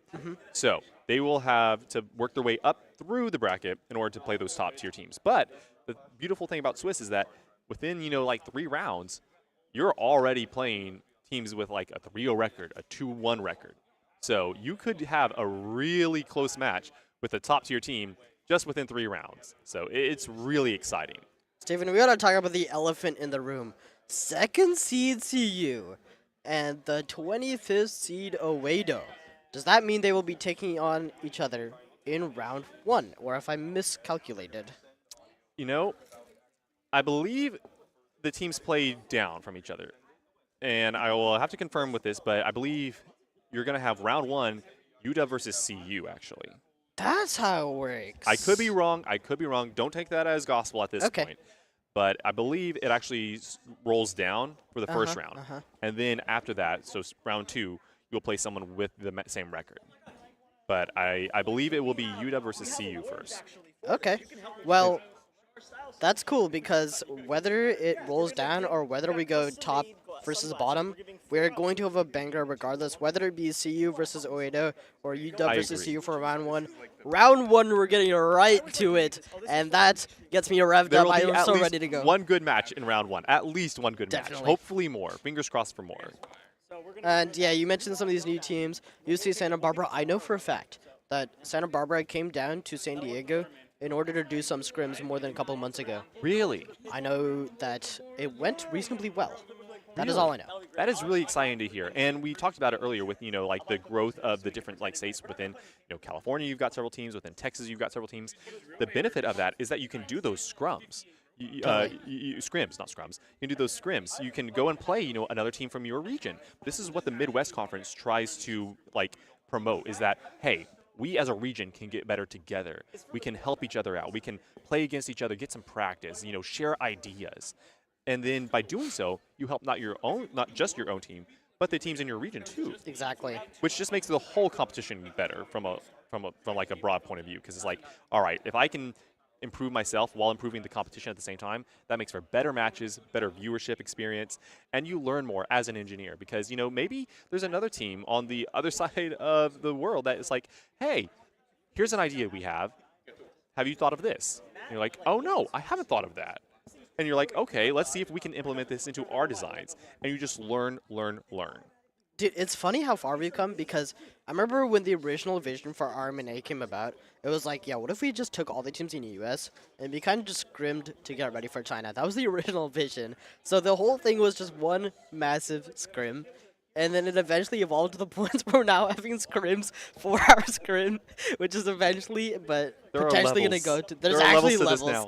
So they will have to work their way up through the bracket in order to play those top tier teams. But the beautiful thing about Swiss is that within, like 3 rounds, you're already playing teams with like a 3-0 record, a 2-1 record. So you could have a really close match with a top tier team just within 3 rounds. So it's really exciting. Steven, we gotta talk about the elephant in the room. 2nd seed CU and the 25th seed Oedo. Does that mean they will be taking on each other in round 1, or have I miscalculated? I believe the teams play down from each other. And I will have to confirm with this, but I believe you're going to have round 1, UW versus CU, actually. That's how it works. I could be wrong. Don't take that as gospel at this point. But I believe it actually rolls down for the first round. And then after that, so round 2, you'll play someone with the same record. But I believe it will be UW versus CU first. Okay. Well, that's cool because whether it rolls down or whether we go top versus bottom, we're going to have a banger regardless, whether it be CU versus Oedo or UW versus CU for round 1. Round 1, we're getting right to it, and that gets me revved up. I am so ready to go. One good match in round 1. At least one good Definitely. match. Hopefully more. Fingers crossed for more. And yeah, you mentioned some of these new teams. UC Santa Barbara, I know for a fact that Santa Barbara came down to San Diego in order to do some scrims more than a couple months ago. Really? I know that it went reasonably well. That is all I know. That is really exciting to hear. And we talked about it earlier with, like the growth of the different states within, California, you've got several teams. Within Texas, you've got several teams. The benefit of that is that you can do those scrums. Scrims, not scrums. You can do those scrims. You can go and play, another team from your region. This is what the Midwest Conference tries to, promote, is that, hey, we as a region can get better together. We can help each other out. We can play against each other, get some practice, share ideas. And then by doing so, you help not just your own team, but the teams in your region too. Exactly. Which just makes the whole competition better from a broad point of view. Because it's like, all right, if I can improve myself while improving the competition at the same time, that makes for better matches, better viewership experience, and you learn more as an engineer. Because maybe there's another team on the other side of the world that is like, hey, here's an idea we have. Have you thought of this? And you're like, oh no, I haven't thought of that. And you're like, okay, let's see if we can implement this into our designs. And you just learn. Dude, it's funny how far we've come because I remember when the original vision for Rmna came about, it was like, yeah, what if we just took all the teams in the US and we kind of just scrimmed to get ready for China? That was the original vision. So the whole thing was just one massive scrim. And then it eventually evolved to the point where we're now having scrims for our scrim, which is eventually, but potentially going to go to. There's actually levels.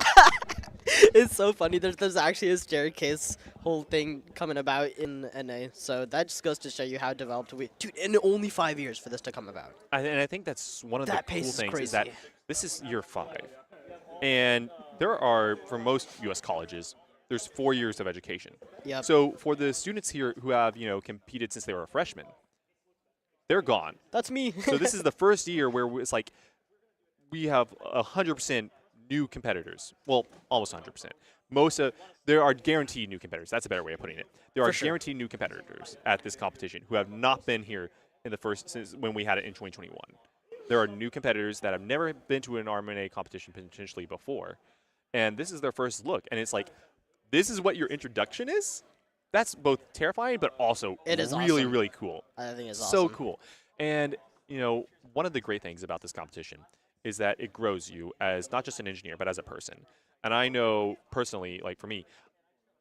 It's so funny. There's actually a staircase whole thing coming about in NA. So that just goes to show you how developed we. Dude, in only 5 years for this to come about. And I think that's one of the cool things is that this is year 5. And there are, for most U.S. colleges, there's 4 years of education. Yep. So for the students here who have, competed since they were a freshman, they're gone. That's me. So this is the first year where it's like we have 100% new competitors. Well, almost 100%. There are guaranteed new competitors. That's a better way of putting it. There are guaranteed new competitors at this competition who have not been here since when we had it in 2021. There are new competitors that have never been to an Rmna competition potentially before, and this is their first look. And it's like, this is what your introduction is? That's both terrifying, but also really, really cool. I think it's so cool. And, one of the great things about this competition is that it grows you as not just an engineer, but as a person. And I know personally, for me,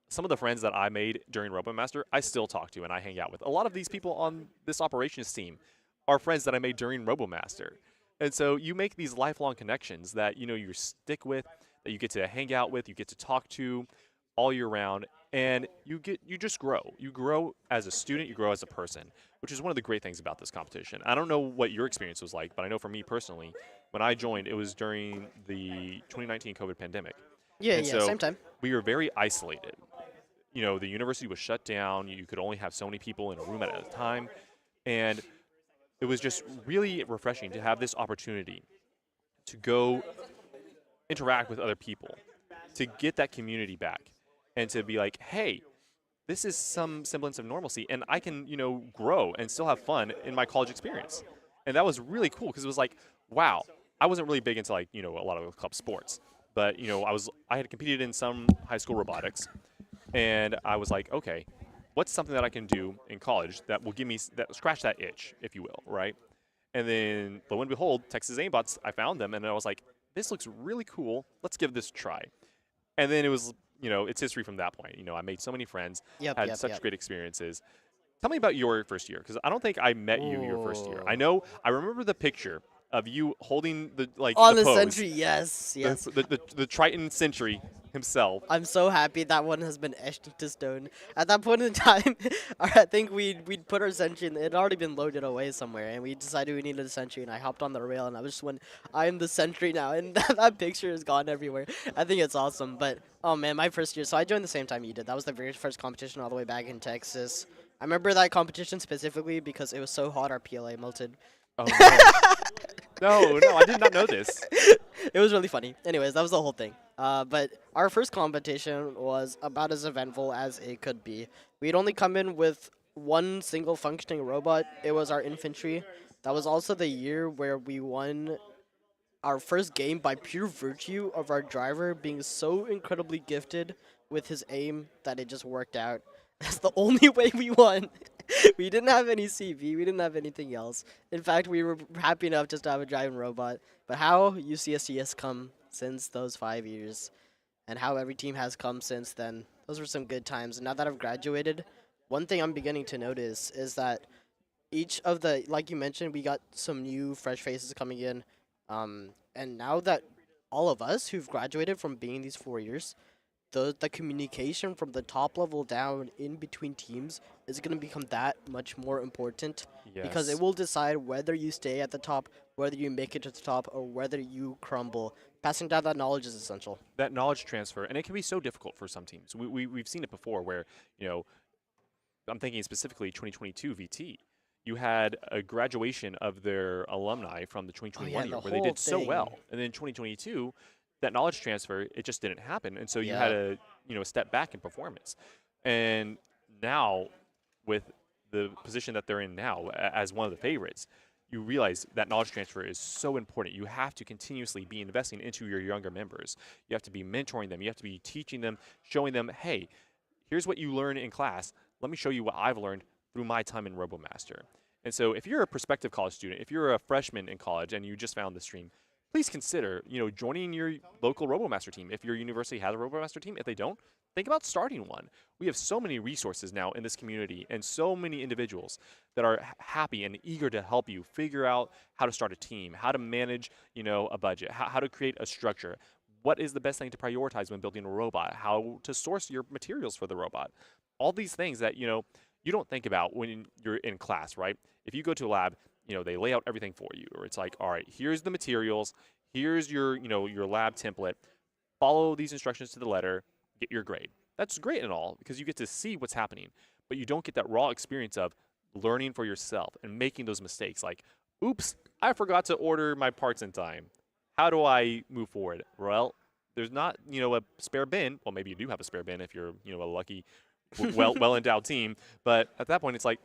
some of the friends that I made during RoboMaster, I still talk to and I hang out with. A lot of these people on this operations team are friends that I made during RoboMaster. And so you make these lifelong connections that, you stick with, that you get to hang out with, you get to talk to all year round, and you just grow. You grow as a student, you grow as a person, which is one of the great things about this competition. I don't know what your experience was like, but I know for me personally, when I joined, it was during the 2019 COVID pandemic. Yeah, and yeah, so same time. we were very isolated. The university was shut down. You could only have so many people in a room at a time. And it was just really refreshing to have this opportunity to go interact with other people, to get that community back, and to be like, hey, this is some semblance of normalcy, and I can, grow and still have fun in my college experience. And that was really cool because it was like, wow, I wasn't really big into a lot of club sports, but I had competed in some high school robotics, and I was like, okay, what's something that I can do in college that will give me scratch that itch, if you will, right? And then lo and behold, Texas Aimbots, I found them, and I was like, this looks really cool. Let's give this a try. And then it was, it's history from that point. I made so many friends, had such great experiences. Tell me about your first year, because I don't think I met you your first year. I remember the picture of you holding the on the the pose, Sentry, yes. the Triton Sentry himself. I'm so happy that one has been etched into stone. At that point in time, I think we'd put our Sentry, and it had already been loaded away somewhere, and we decided we needed a Sentry, and I hopped on the rail, and I was just went, I'm the Sentry now, and that picture is gone everywhere. I think it's awesome, but oh man, my first year, so I joined the same time you did. That was the very first competition all the way back in Texas. I remember that competition specifically because it was so hot our PLA melted. Oh, no, I did not know this. It was really funny. Anyways, that was the whole thing. But our first competition was about as eventful as it could be. We'd only come in with one single functioning robot. It was our infantry. That was also the year where we won our first game by pure virtue of our driver being so incredibly gifted with his aim that it just worked out. That's the only way we won. We didn't have any CV. We didn't have anything else. In fact, we were happy enough just to have a driving robot. But how UCSC has come since those 5 years, and how every team has come since then, those were some good times. And now that I've graduated, one thing I'm beginning to notice is that each of the, like you mentioned, we got some new fresh faces coming in. And now that all of us who've graduated from being these 4 years, the communication from the top level down in between teams is going to become that much more important. Yes. Because it will decide whether you stay at the top, whether you make it to the top, or whether you crumble. Passing down that knowledge is essential. That knowledge transfer, and it can be so difficult for some teams. We've seen it before where, I'm thinking specifically 2022 VT. You had a graduation of their alumni from the 2021 year where they did so well. And then 2022, that knowledge transfer, it just didn't happen. And so you had a step back in performance. And now, with the position that they're in now as one of the favorites, you realize that knowledge transfer is so important. You have to continuously be investing into your younger members. You have to be mentoring them. You have to be teaching them, showing them, hey, here's what you learn in class. Let me show you what I've learned through my time in RoboMaster. And so if you're a prospective college student, if you're a freshman in college and you just found the stream, please consider, joining your local RoboMaster team. If your university has a RoboMaster team, if they don't, think about starting one. We have so many resources now in this community and so many individuals that are happy and eager to help you figure out how to start a team, how to manage, a budget, how to create a structure. What is the best thing to prioritize when building a robot? How to source your materials for the robot? All these things that, you don't think about when you're in class, right? If you go to a lab, they lay out everything for you, or it's like, all right, here's the materials, here's your, your lab template, follow these instructions to the letter, get your grade. That's great and all because you get to see what's happening, but you don't get that raw experience of learning for yourself and making those mistakes like, oops, I forgot to order my parts in time. How do I move forward? Well, there's not, a spare bin. Well, maybe you do have a spare bin if you're, a lucky, well-endowed team, but at that point it's like,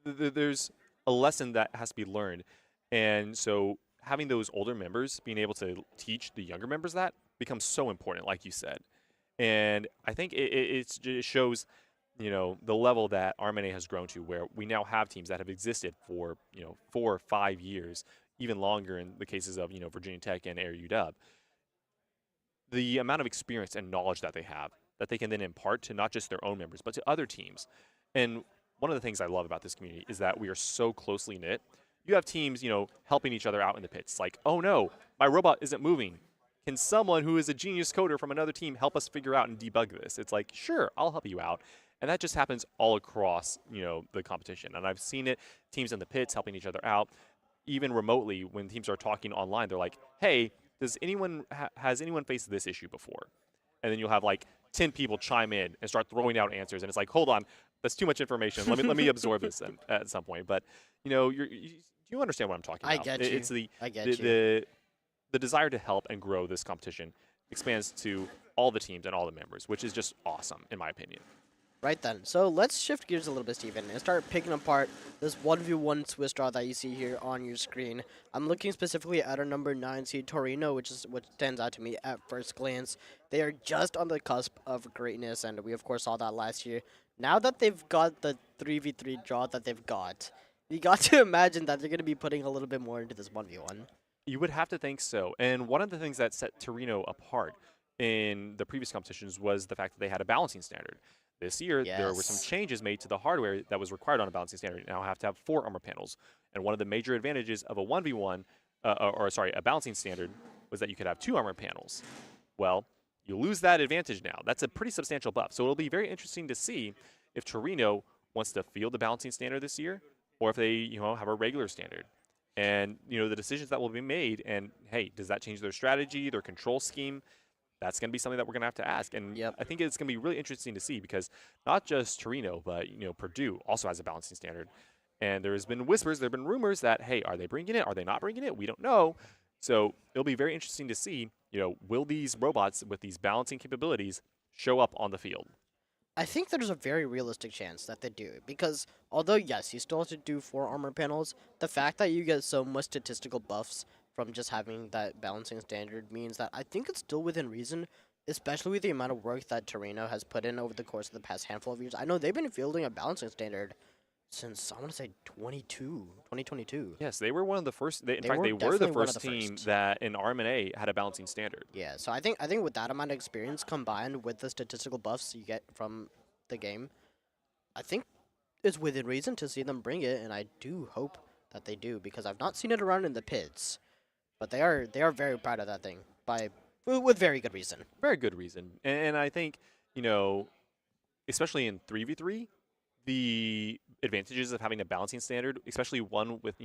there's a lesson that has to be learned. And so having those older members being able to teach the younger members that becomes so important, like you said. And I think it shows, the level that Rmna has grown to, where we now have teams that have existed for, 4 or 5 years, even longer in the cases of, Virginia Tech and Air UW. The amount of experience and knowledge that they have, that they can then impart to not just their own members, but to other teams. And one of the things I love about this community is that we are so closely knit. You have teams, helping each other out in the pits. Like, oh no, my robot isn't moving. can someone who is a genius coder from another team help us figure out and debug this? It's like, sure, I'll help you out. And that just happens all across, the competition. And I've seen it, teams in the pits helping each other out. Even remotely, when teams are talking online, they're like, hey, has anyone faced this issue before? And then you'll have like 10 people chime in and start throwing out answers. And it's like, hold on, that's too much information. Let me absorb this at some point. But, you understand what I'm talking about. I get you. It's I get you. The desire to help and grow this competition expands to all the teams and all the members, which is just awesome, in my opinion. Right then. So let's shift gears a little bit, Steven, and start picking apart this 1v1 Swiss draw that you see here on your screen. I'm looking specifically at our number 9 seed, Torino, which is what stands out to me at first glance. They are just on the cusp of greatness, and we, of course, saw that last year. Now that they've got the 3v3 draw that they've got, you got to imagine that they're going to be putting a little bit more into this 1v1. You would have to think so. And one of the things that set Torino apart in the previous competitions was the fact that they had a balancing standard. This year, there were some changes made to the hardware that was required on a balancing standard. You now have to have 4 armor panels. And one of the major advantages of a 1v1, a balancing standard, was that you could have 2 armor panels. Well, you lose that advantage now. That's a pretty substantial buff. So it'll be very interesting to see if Torino wants to field the balancing standard this year, or if they, have a regular standard. And, the decisions that will be made, and, hey, does that change their strategy, their control scheme? That's going to be something that we're going to have to ask. And I think it's going to be really interesting to see because not just Torino, but, Purdue also has a balancing standard. And there has been whispers, there have been rumors that, hey, are they bringing it? Are they not bringing it? We don't know. So it'll be very interesting to see, will these robots with these balancing capabilities show up on the field? I think there's a very realistic chance that they do, because although, yes, you still have to do 4 armor panels, the fact that you get so much statistical buffs from just having that balancing standard means that I think it's still within reason, especially with the amount of work that Torino has put in over the course of the past handful of years. I know they've been fielding a balancing standard since, I want to say, 2022. Yes, they were one of the first. In fact, they were the first team that in Rmna had a balancing standard. Yeah, so I think with that amount of experience combined with the statistical buffs you get from the game, I think it's within reason to see them bring it, and I do hope that they do, because I've not seen it around in the pits, but they are very proud of that thing with very good reason. Very good reason, and I think especially in 3v3. The advantages of having a balancing standard, especially one with,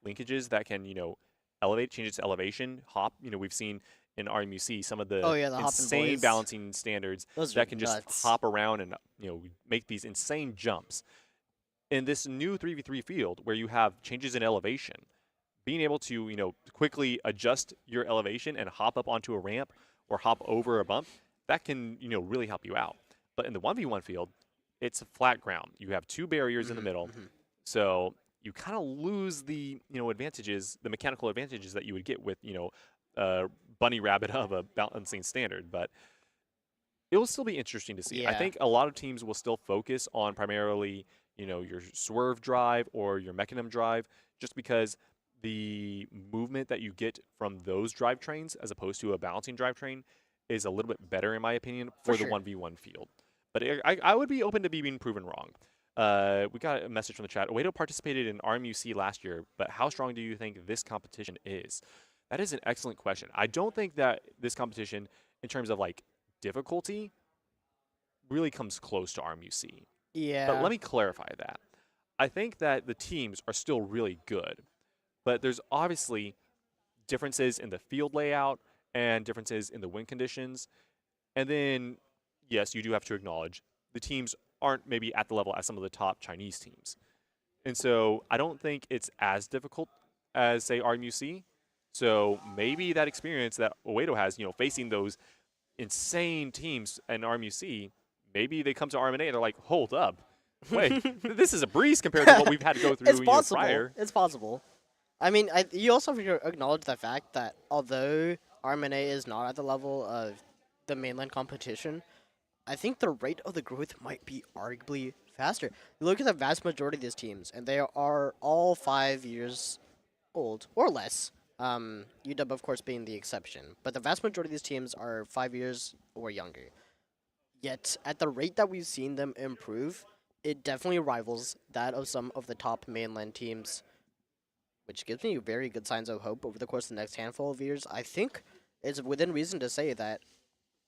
linkages that can, change its elevation, hop. We've seen in RMUC some of the insane balancing standards that can just hop around and, make these insane jumps. In this new 3v3 field where you have changes in elevation, being able to, quickly adjust your elevation and hop up onto a ramp or hop over a bump, that can, really help you out. But in the 1v1 field, it's a flat ground. You have 2 barriers in the middle, so you kind of lose the advantages, the mechanical advantages that you would get with bunny rabbit of a balancing standard. But it will still be interesting to see. Yeah. I think a lot of teams will still focus on primarily your swerve drive or your mechanism drive, just because the movement that you get from those drivetrains as opposed to a balancing drivetrain is a little bit better, in my opinion, for the 1v1 field. But I would be open to being proven wrong. We got a message from the chat. Oedo participated in RMUC last year, but how strong do you think this competition is? That is an excellent question. I don't think that this competition, in terms of difficulty, really comes close to RMUC. Yeah. But let me clarify that. I think that the teams are still really good, but there's obviously differences in the field layout and differences in the wind conditions, and then yes, you do have to acknowledge the teams aren't maybe at the level as some of the top Chinese teams. And so I don't think it's as difficult as, say, RMUC. So maybe that experience that Oedo has, facing those insane teams in RMUC, maybe they come to Rmna and they're like, hold up. Wait, this is a breeze compared to what we've had to go through prior. It's possible. I mean, you also have to acknowledge the fact that although Rmna is not at the level of the mainland competition, I think the rate of the growth might be arguably faster. You look at the vast majority of these teams, and they are all 5 years old or less. UW, of course, being the exception. But the vast majority of these teams are 5 years or younger. Yet, at the rate that we've seen them improve, it definitely rivals that of some of the top mainland teams, which gives me very good signs of hope over the course of the next handful of years. I think it's within reason to say that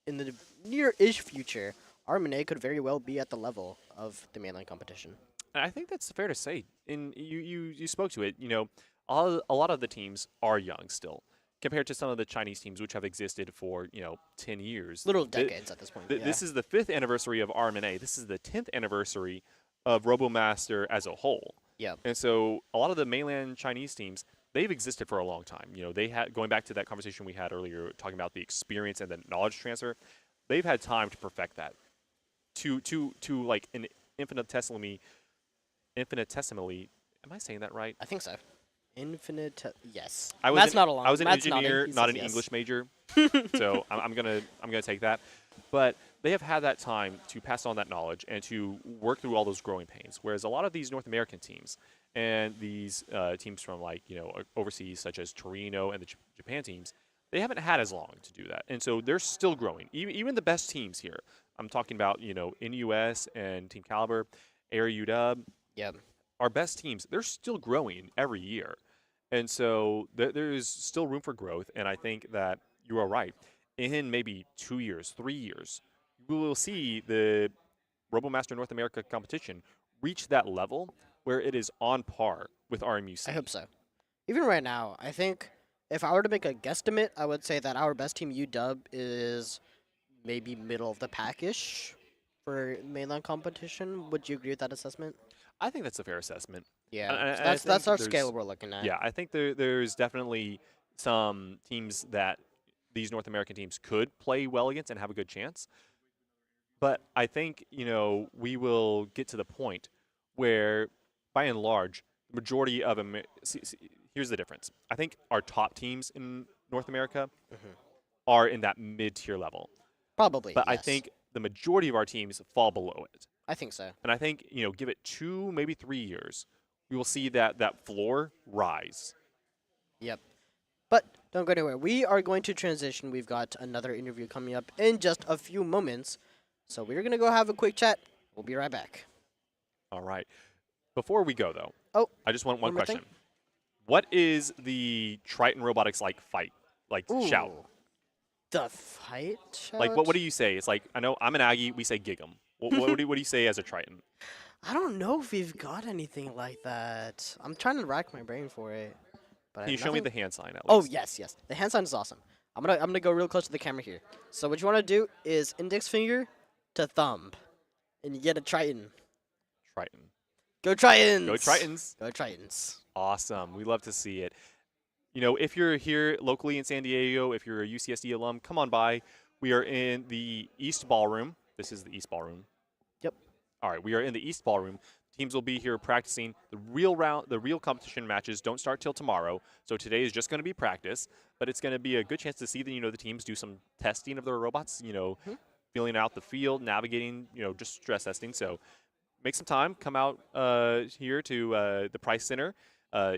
in the near-ish future, Rmna could very well be at the level of the mainland competition. And I think that's fair to say. You spoke to it. A lot of the teams are young still, compared to some of the Chinese teams which have existed for 10 years. Little decades at this point. Yeah. This is the 5th anniversary of Rmna. This is the 10th anniversary of RoboMaster as a whole. Yeah. And so a lot of the mainland Chinese teams, they've existed for a long time. They had, going back to that conversation we had earlier talking about the experience and the knowledge transfer, they've had time to perfect that to like an infinitesimally, am I saying that right? I think so. Yes. I That's not a long. I was an Matt's engineer, nodding. He not says an yes. English major, so I'm gonna take that. But they have had that time to pass on that knowledge and to work through all those growing pains. Whereas a lot of these North American teams and these teams from overseas, such as Torino and the Japan teams, they haven't had as long to do that, and so they're still growing. Even the best teams here, I'm talking about NUS and Team Caliber, Air UW. Yeah. Our best teams, they're still growing every year. And so there is still room for growth. And I think that you are right. In maybe 2 years, 3 years, we will see the RoboMaster North America competition reach that level where it is on par with RMUC. I hope so. Even right now, I think if I were to make a guesstimate, I would say that our best team UW is maybe middle of the pack-ish for mainland competition. Would you agree with that assessment? I think that's a fair assessment. Yeah, And so that's our there's- scale we're looking at. Yeah, I think there's definitely some teams that these North American teams could play well against and have a good chance. But I think, we will get to the point where, by and large, the majority of them. Here's the difference. I think our top teams in North America are in that mid-tier level. Probably. But I yes. think the majority of our teams fall below it. I think so. And I think, give it 2, maybe 3 years, we will see that floor rise. Yep. But don't go anywhere. We are going to transition. We've got another interview coming up in just a few moments. So we're going to go have a quick chat. We'll be right back. All right. Before we go, though, I just want one one more question. thing? What is the Triton Robotics fight? Shout? Ooh. The fight shout? What do you say? It's I know I'm an Aggie. We say gig 'em. What do you say as a Triton? I don't know if we've got anything like that. I'm trying to rack my brain for it. But Can you show me the hand sign at least? Oh, yes. The hand sign is awesome. I'm gonna go real close to the camera here. So what you want to do is index finger to thumb, and you get a Triton. Triton. Go Tritons! Go Tritons. Go Tritons. Awesome. We love to see it. If you're here locally in San Diego, if you're a UCSD alum, come on by. We are in the East Ballroom. This is the East Ballroom. Yep. All right, we are in the East Ballroom. Teams will be here practicing. The real competition matches don't start till tomorrow, so today is just going to be practice. But it's going to be a good chance to see the teams do some testing of their robots. Feeling out the field, navigating. Just stress testing. So make some time. Come out here to the Price Center,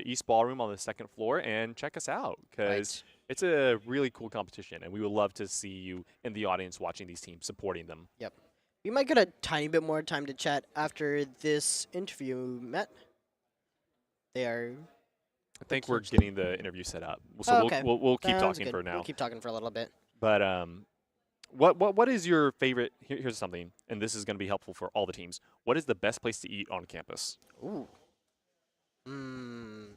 East Ballroom on the 2nd floor, and check us out because it's a really cool competition, and we would love to see you in the audience watching these teams, supporting them. Yep. We might get a tiny bit more time to chat after this interview, Matt. They are. I think we're getting the interview set up, so okay. we'll keep Sounds talking good. for now. We'll keep talking for a little bit. But what is your favorite? Here's something, and this is going to be helpful for all the teams. What is the best place to eat on campus? Ooh.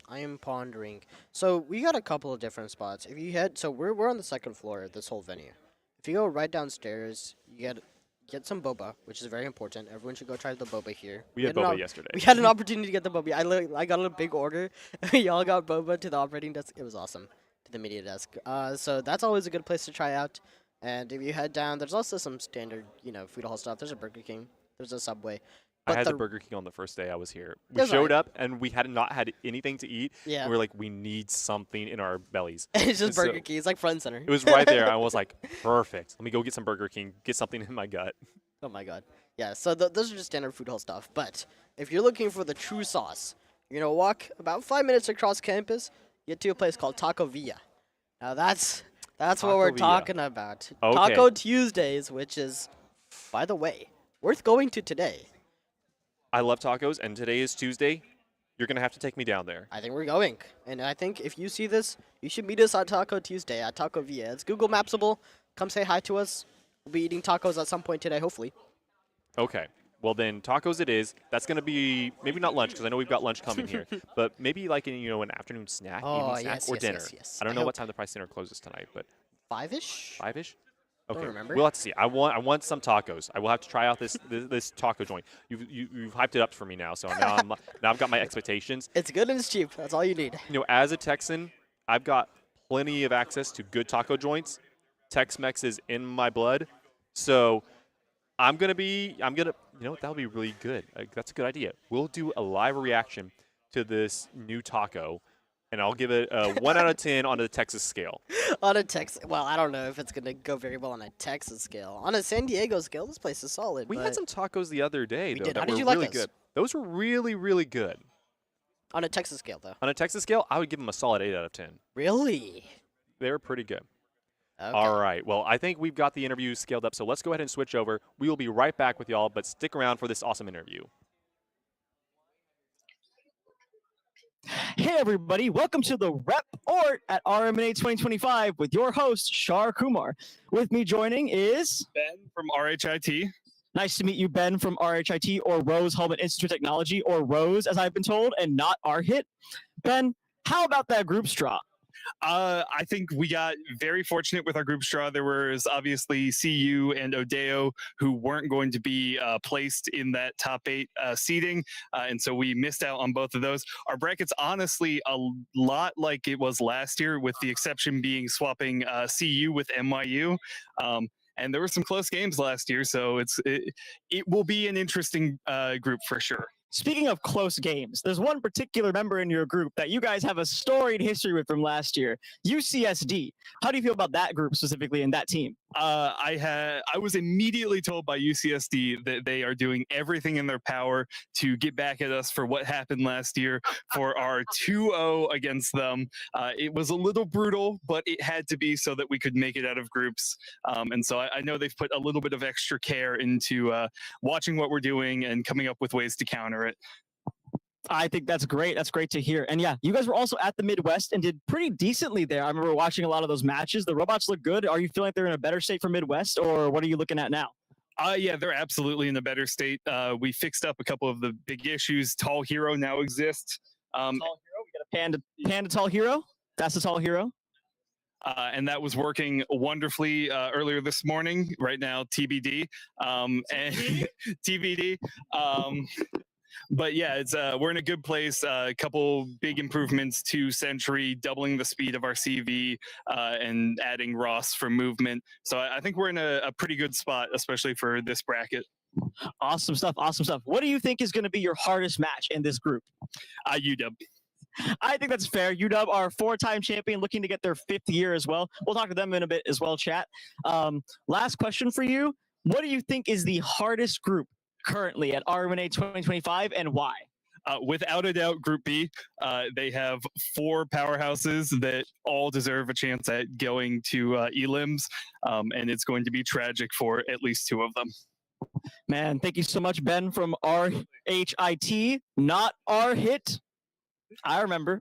I am pondering. So we got a couple of different spots. If you head, so we're on the 2nd floor of this whole venue. If you go right downstairs, you get some boba, which is very important. Everyone should go try the boba here. We had boba yesterday. We had an opportunity to get the boba. I got a big order. We all got boba to the operating desk. It was awesome. To the media desk. So that's always a good place to try out. And if you head down, there's also some standard, food hall stuff. There's a Burger King. There's a Subway. I But had the Burger King on the first day I was here. We That's showed right. up, and we had not had anything to eat. Yeah. And we were like, we need something in our bellies. It's just And so Burger King. It's like front and center. It was right there. I was like, perfect. Let me go get some Burger King, get something in my gut. Oh my god. Yeah, so those are just standard food hall stuff. But if you're looking for the true sauce, you're going to walk about 5 minutes across campus, get to a place called Taco Villa. Now that's what Taco we're Villa. talking about. Okay. Taco Tuesdays, which is, by the way, worth going to today. I love tacos, and today is Tuesday. You're going to have to take me down there. I think we're going. And I think if you see this, you should meet us on Taco Tuesday at Taco Via. It's Google Mapsable. Come say hi to us. We'll be eating tacos at some point today, hopefully. Okay. Well, then tacos it is. That's going to be maybe not lunch because I know we've got lunch coming here, but maybe like an afternoon snack, evening snack, or dinner. Yes. I don't know what time the price dinner closes tonight, but 5-ish? 5-ish? Okay. Don't remember. We'll have to see. I want some tacos. I will have to try out this taco joint. You've hyped it up for me now, so now I've got my expectations. It's good and it's cheap. That's all you need. As a Texan, I've got plenty of access to good taco joints. Tex-Mex is in my blood, so that'll be really good. That's a good idea. We'll do a live reaction to this new taco, and I'll give it a 1 out of 10 on the Texas scale. On a Texas, well, I don't know if it's gonna go very well on a Texas scale. On a San Diego scale, this place is solid. We had some tacos the other day, though, that How did were you like really those? good. Those were really, really good. On a Texas scale, though. On a Texas scale, I would give them a solid 8 out of 10. Really? They were pretty good. Okay. All right. Well, I think we've got the interview scaled up, so let's go ahead and switch over. We will be right back with y'all, but stick around for this awesome interview. Hey everybody, welcome to the Report at Rmna 2025 with your host, Shar Kumar. With me joining is Ben from RHIT. Nice to meet you, Ben from RHIT, or Rose Helmet Institute of Technology, or Rose as I've been told, and not RHIT. Ben, how about that group straw? I think we got very fortunate with our group straw. There was obviously CU and Odeo who weren't going to be placed in that top 8 seeding, and so we missed out on both of those. Our bracket's honestly a lot like it was last year, with the exception being swapping CU with NYU. And there were some close games last year, so it will be an interesting group for sure. Speaking of close games, there's one particular member in your group that you guys have a storied history with from last year, UCSD. How do you feel about that group specifically and that team? I was immediately told by UCSD that they are doing everything in their power to get back at us for what happened last year for our 2-0 against them. It was a little brutal, but it had to be so that we could make it out of groups. And so I know they've put a little bit of extra care into watching what we're doing and coming up with ways to counter it. I think that's great. That's great to hear. And yeah, you guys were also at the Midwest and did pretty decently there. I remember watching a lot of those matches. The robots look good. Are you feeling like they're in a better state for Midwest, or what are you looking at now? Yeah, they're absolutely in a better state. We fixed up a couple of the big issues. Tall Hero now exists. Tall Hero, we got a panda Tall Hero. That's the Tall Hero. And that was working wonderfully earlier this morning. Right now, TBD. And TBD. But yeah, it's we're in a good place. A couple big improvements to Sentry, doubling the speed of our CV, and adding Ross for movement. So I think we're in a pretty good spot, especially for this bracket. Awesome stuff. Awesome stuff. What do you think is going to be your hardest match in this group? UW. I think that's fair. UW are 4-time champion, looking to get their 5th year as well. We'll talk to them in a bit as well, chat. Last question for you. What do you think is the hardest group currently at Rmna 2025, and why? Without a doubt, Group B. They have 4 powerhouses that all deserve a chance at going to elims, and it's going to be tragic for at least 2 of them. Man, thank you so much, Ben from RHIT, not RHIT. I remember.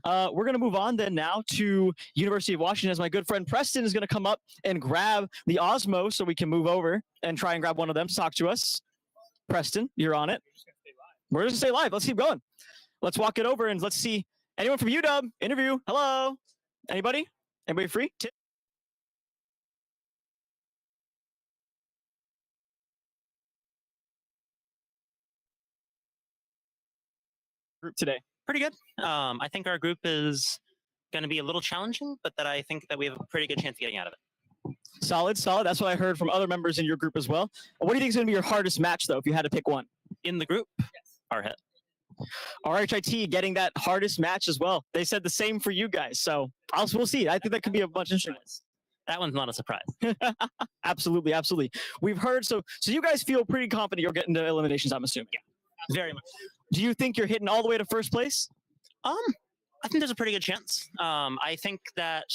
We're going to move on then now to University of Washington, as my good friend Preston is going to come up and grab the Osmo so we can move over and try and grab one of them to talk to us. Preston, you're on it. We're just going to stay live. Let's keep going. Let's walk it over and let's see. Anyone from UW? Interview. Hello? Anybody? Anybody free? Group today. Pretty good. I think our group is going to be a little challenging, but that I think that we have a pretty good chance of getting out of it. Solid. That's what I heard from other members in your group as well. What do you think is going to be your hardest match, though, if you had to pick one? In the group? Yes. Our hit. RHIT getting that hardest match as well. They said the same for you guys, so we'll see. I think that could be a bunch of interesting ones. That one's not a surprise. Absolutely. We've heard, so you guys feel pretty confident you're getting to eliminations, I'm assuming. Yeah, very much. Do you think you're hitting all the way to first place? I think there's a pretty good chance. I think that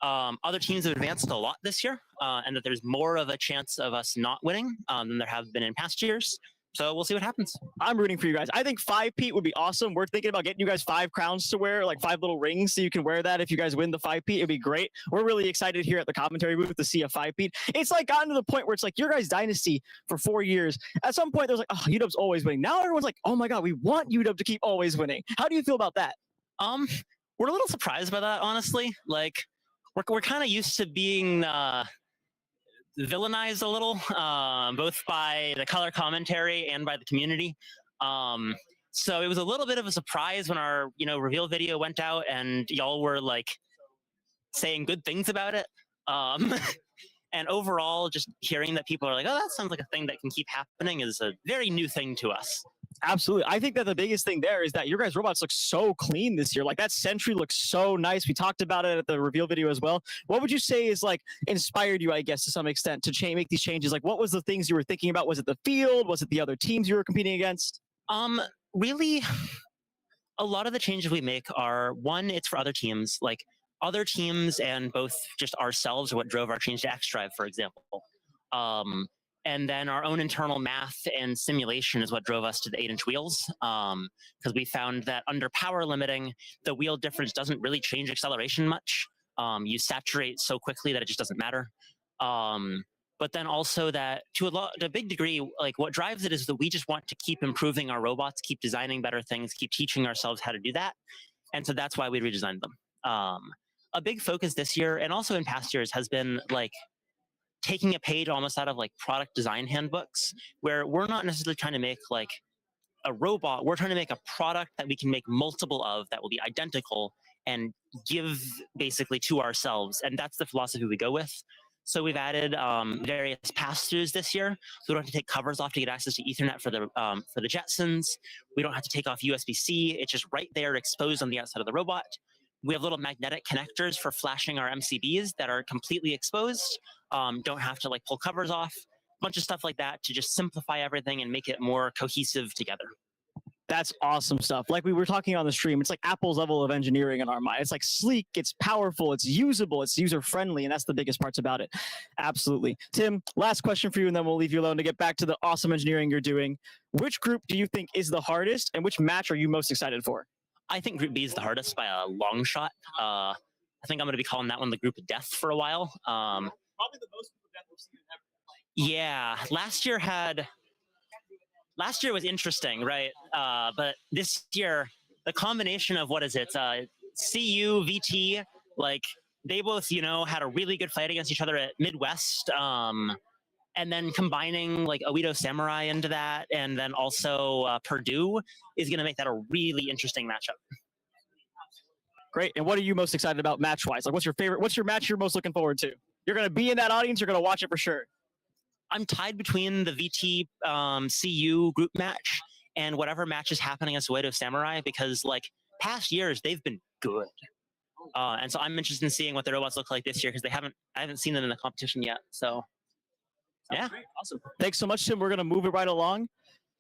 other teams have advanced a lot this year, and that there's more of a chance of us not winning than there have been in past years. So we'll see what happens. I'm rooting for you guys. I think 5-peat would be awesome. We're thinking about getting you guys 5 crowns to wear, like 5 little rings, so you can wear that if you guys win the 5-peat. It'd be great. We're really excited here at the commentary booth to see a 5-peat. It's like gotten to the point where it's like your guys' dynasty for 4 years. At some point, there's like, oh, UW's always winning. Now everyone's like, oh my God, we want UW to keep always winning. How do you feel about that? We're a little surprised by that, honestly. Like, we're kind of used to being villainized a little, both by the color commentary and by the community. So it was a little bit of a surprise when our, reveal video went out and y'all were like saying good things about it. And overall, just hearing that people are like, oh, that sounds like a thing that can keep happening is a very new thing to us. Absolutely. I think that the biggest thing there is that your guys' robots look so clean this year. Like that Sentry looks so nice. We talked about it at the reveal video as well. What would you say is like inspired you, I guess, to some extent to make these changes? Like what was the things you were thinking about? Was it the field? Was it the other teams you were competing against? Really, a lot of the changes we make are, one, it's for other teams. Like other teams and both just ourselves are what drove our change to xDrive, for example. And then our own internal math and simulation is what drove us to the 8-inch wheels, because we found that under power limiting, the wheel difference doesn't really change acceleration much. You saturate so quickly that it just doesn't matter. But then also that to a big degree, like what drives it is that we just want to keep improving our robots, keep designing better things, keep teaching ourselves how to do that. And so that's why we redesigned them. A big focus this year and also in past years has been like taking a page almost out of like product design handbooks, where we're not necessarily trying to make like a robot. We're trying to make a product that we can make multiple of that will be identical and give basically to ourselves. And that's the philosophy we go with. So we've added various pass-throughs this year. So we don't have to take covers off to get access to Ethernet for the Jetsons. We don't have to take off USB-C. It's just right there exposed on the outside of the robot. We have little magnetic connectors for flashing our MCBs that are completely exposed. Don't have to like pull covers off. A bunch of stuff like that to just simplify everything and make it more cohesive together. That's awesome stuff. Like we were talking on the stream, it's like Apple's level of engineering in our mind. It's like sleek, it's powerful, it's usable, it's user-friendly, and that's the biggest parts about it. Absolutely. Tim, last question for you, and then we'll leave you alone to get back to the awesome engineering you're doing. Which group do you think is the hardest, and which match are you most excited for? I think Group B is the hardest by a long shot. I think I'm going to be calling that one the Group of Death for a while. Probably the most Group of Death we've seen ever. Yeah, last year was interesting, right? But this year, the combination of what is it? CU, VT, like they both, had a really good fight against each other at Midwest. And then combining like Oedo Samurai into that, and then also Purdue is going to make that a really interesting matchup. Great. And what are you most excited about match-wise? Like, what's your favorite? What's your match you're most looking forward to? You're going to be in that audience. You're going to watch it for sure. I'm tied between the VT CU group match and whatever match is happening as Oedo Samurai, because like past years they've been good. And so I'm interested in seeing what the robots look like this year, because I haven't seen them in the competition yet. So. Yeah. Great. Awesome. Thanks so much, Tim. We're going to move it right along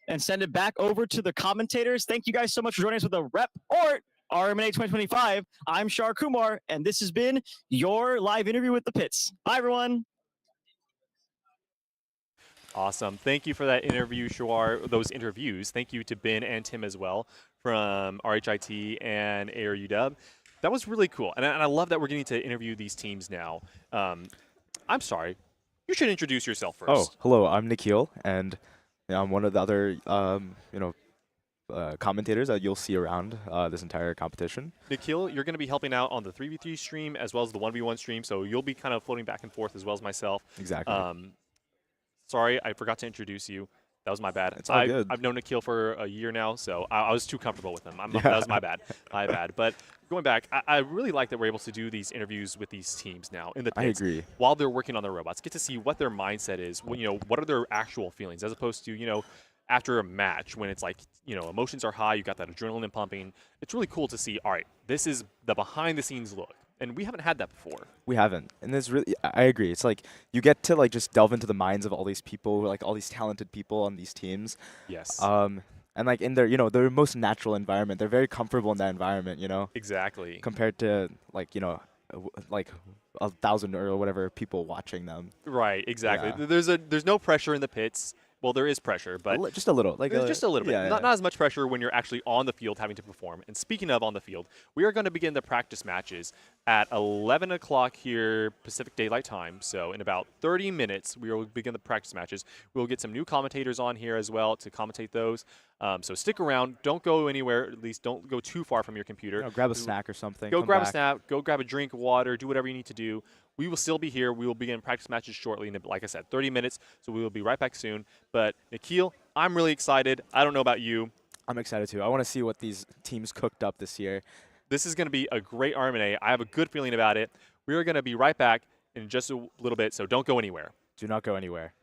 and send it back over to the commentators. Thank you guys so much for joining us with the Report Rmna 2025. I'm Shar Kumar, and this has been your live interview with the Pits. Bye, everyone. Awesome. Thank you for that interview, Shar, those interviews. Thank you to Ben and Tim as well from RHIT and AIR UW. That was really cool. And I love that we're getting to interview these teams now. I'm sorry. You should introduce yourself first. Oh, hello. I'm Nikhil, and I'm one of the other, commentators that you'll see around this entire competition. Nikhil, you're going to be helping out on the 3v3 stream as well as the 1v1 stream, so you'll be kind of floating back and forth as well as myself. Exactly. Sorry, I forgot to introduce you. That was my bad. It's all good. I've known Nikhil for a year now, so I was too comfortable with him. That was my bad. My bad. But going back, I really like that we're able to do these interviews with these teams now in the pits. I agree. While they're working on their robots, get to see what their mindset is. What are their actual feelings, as opposed to after a match when it's like emotions are high, you got that adrenaline pumping. It's really cool to see. All right, this is the behind-the-scenes look. And we haven't had that before. We haven't. And I agree. It's like you get to like just delve into the minds of all these people, like all these talented people on these teams. Yes. And like in their most natural environment, they're very comfortable in that environment, Exactly. Compared to like 1,000 or whatever people watching them. Right, exactly. Yeah. There's no pressure in the pits. Well, there is pressure, but just a little, like just a little bit. yeah, Not as much pressure when you're actually on the field having to perform. And speaking of on the field, we are going to begin the practice matches at 11 o'clock here Pacific Daylight Time. So in about 30 minutes, we will begin the practice matches. We'll get some new commentators on here as well to commentate those. So stick around. Don't go anywhere. At least don't go too far from your computer. grab a snack or something. Go come grab back. a snack. Go grab a drink of water. Do whatever you need to do. We will still be here. We will begin practice matches shortly, in, like I said, 30 minutes. So we will be right back soon. But Nikhil, I'm really excited. I don't know about you. I'm excited too. I want to see what these teams cooked up this year. This is going to be a great Rmna. I have a good feeling about it. We are going to be right back in just a little bit, so don't go anywhere. Do not go anywhere.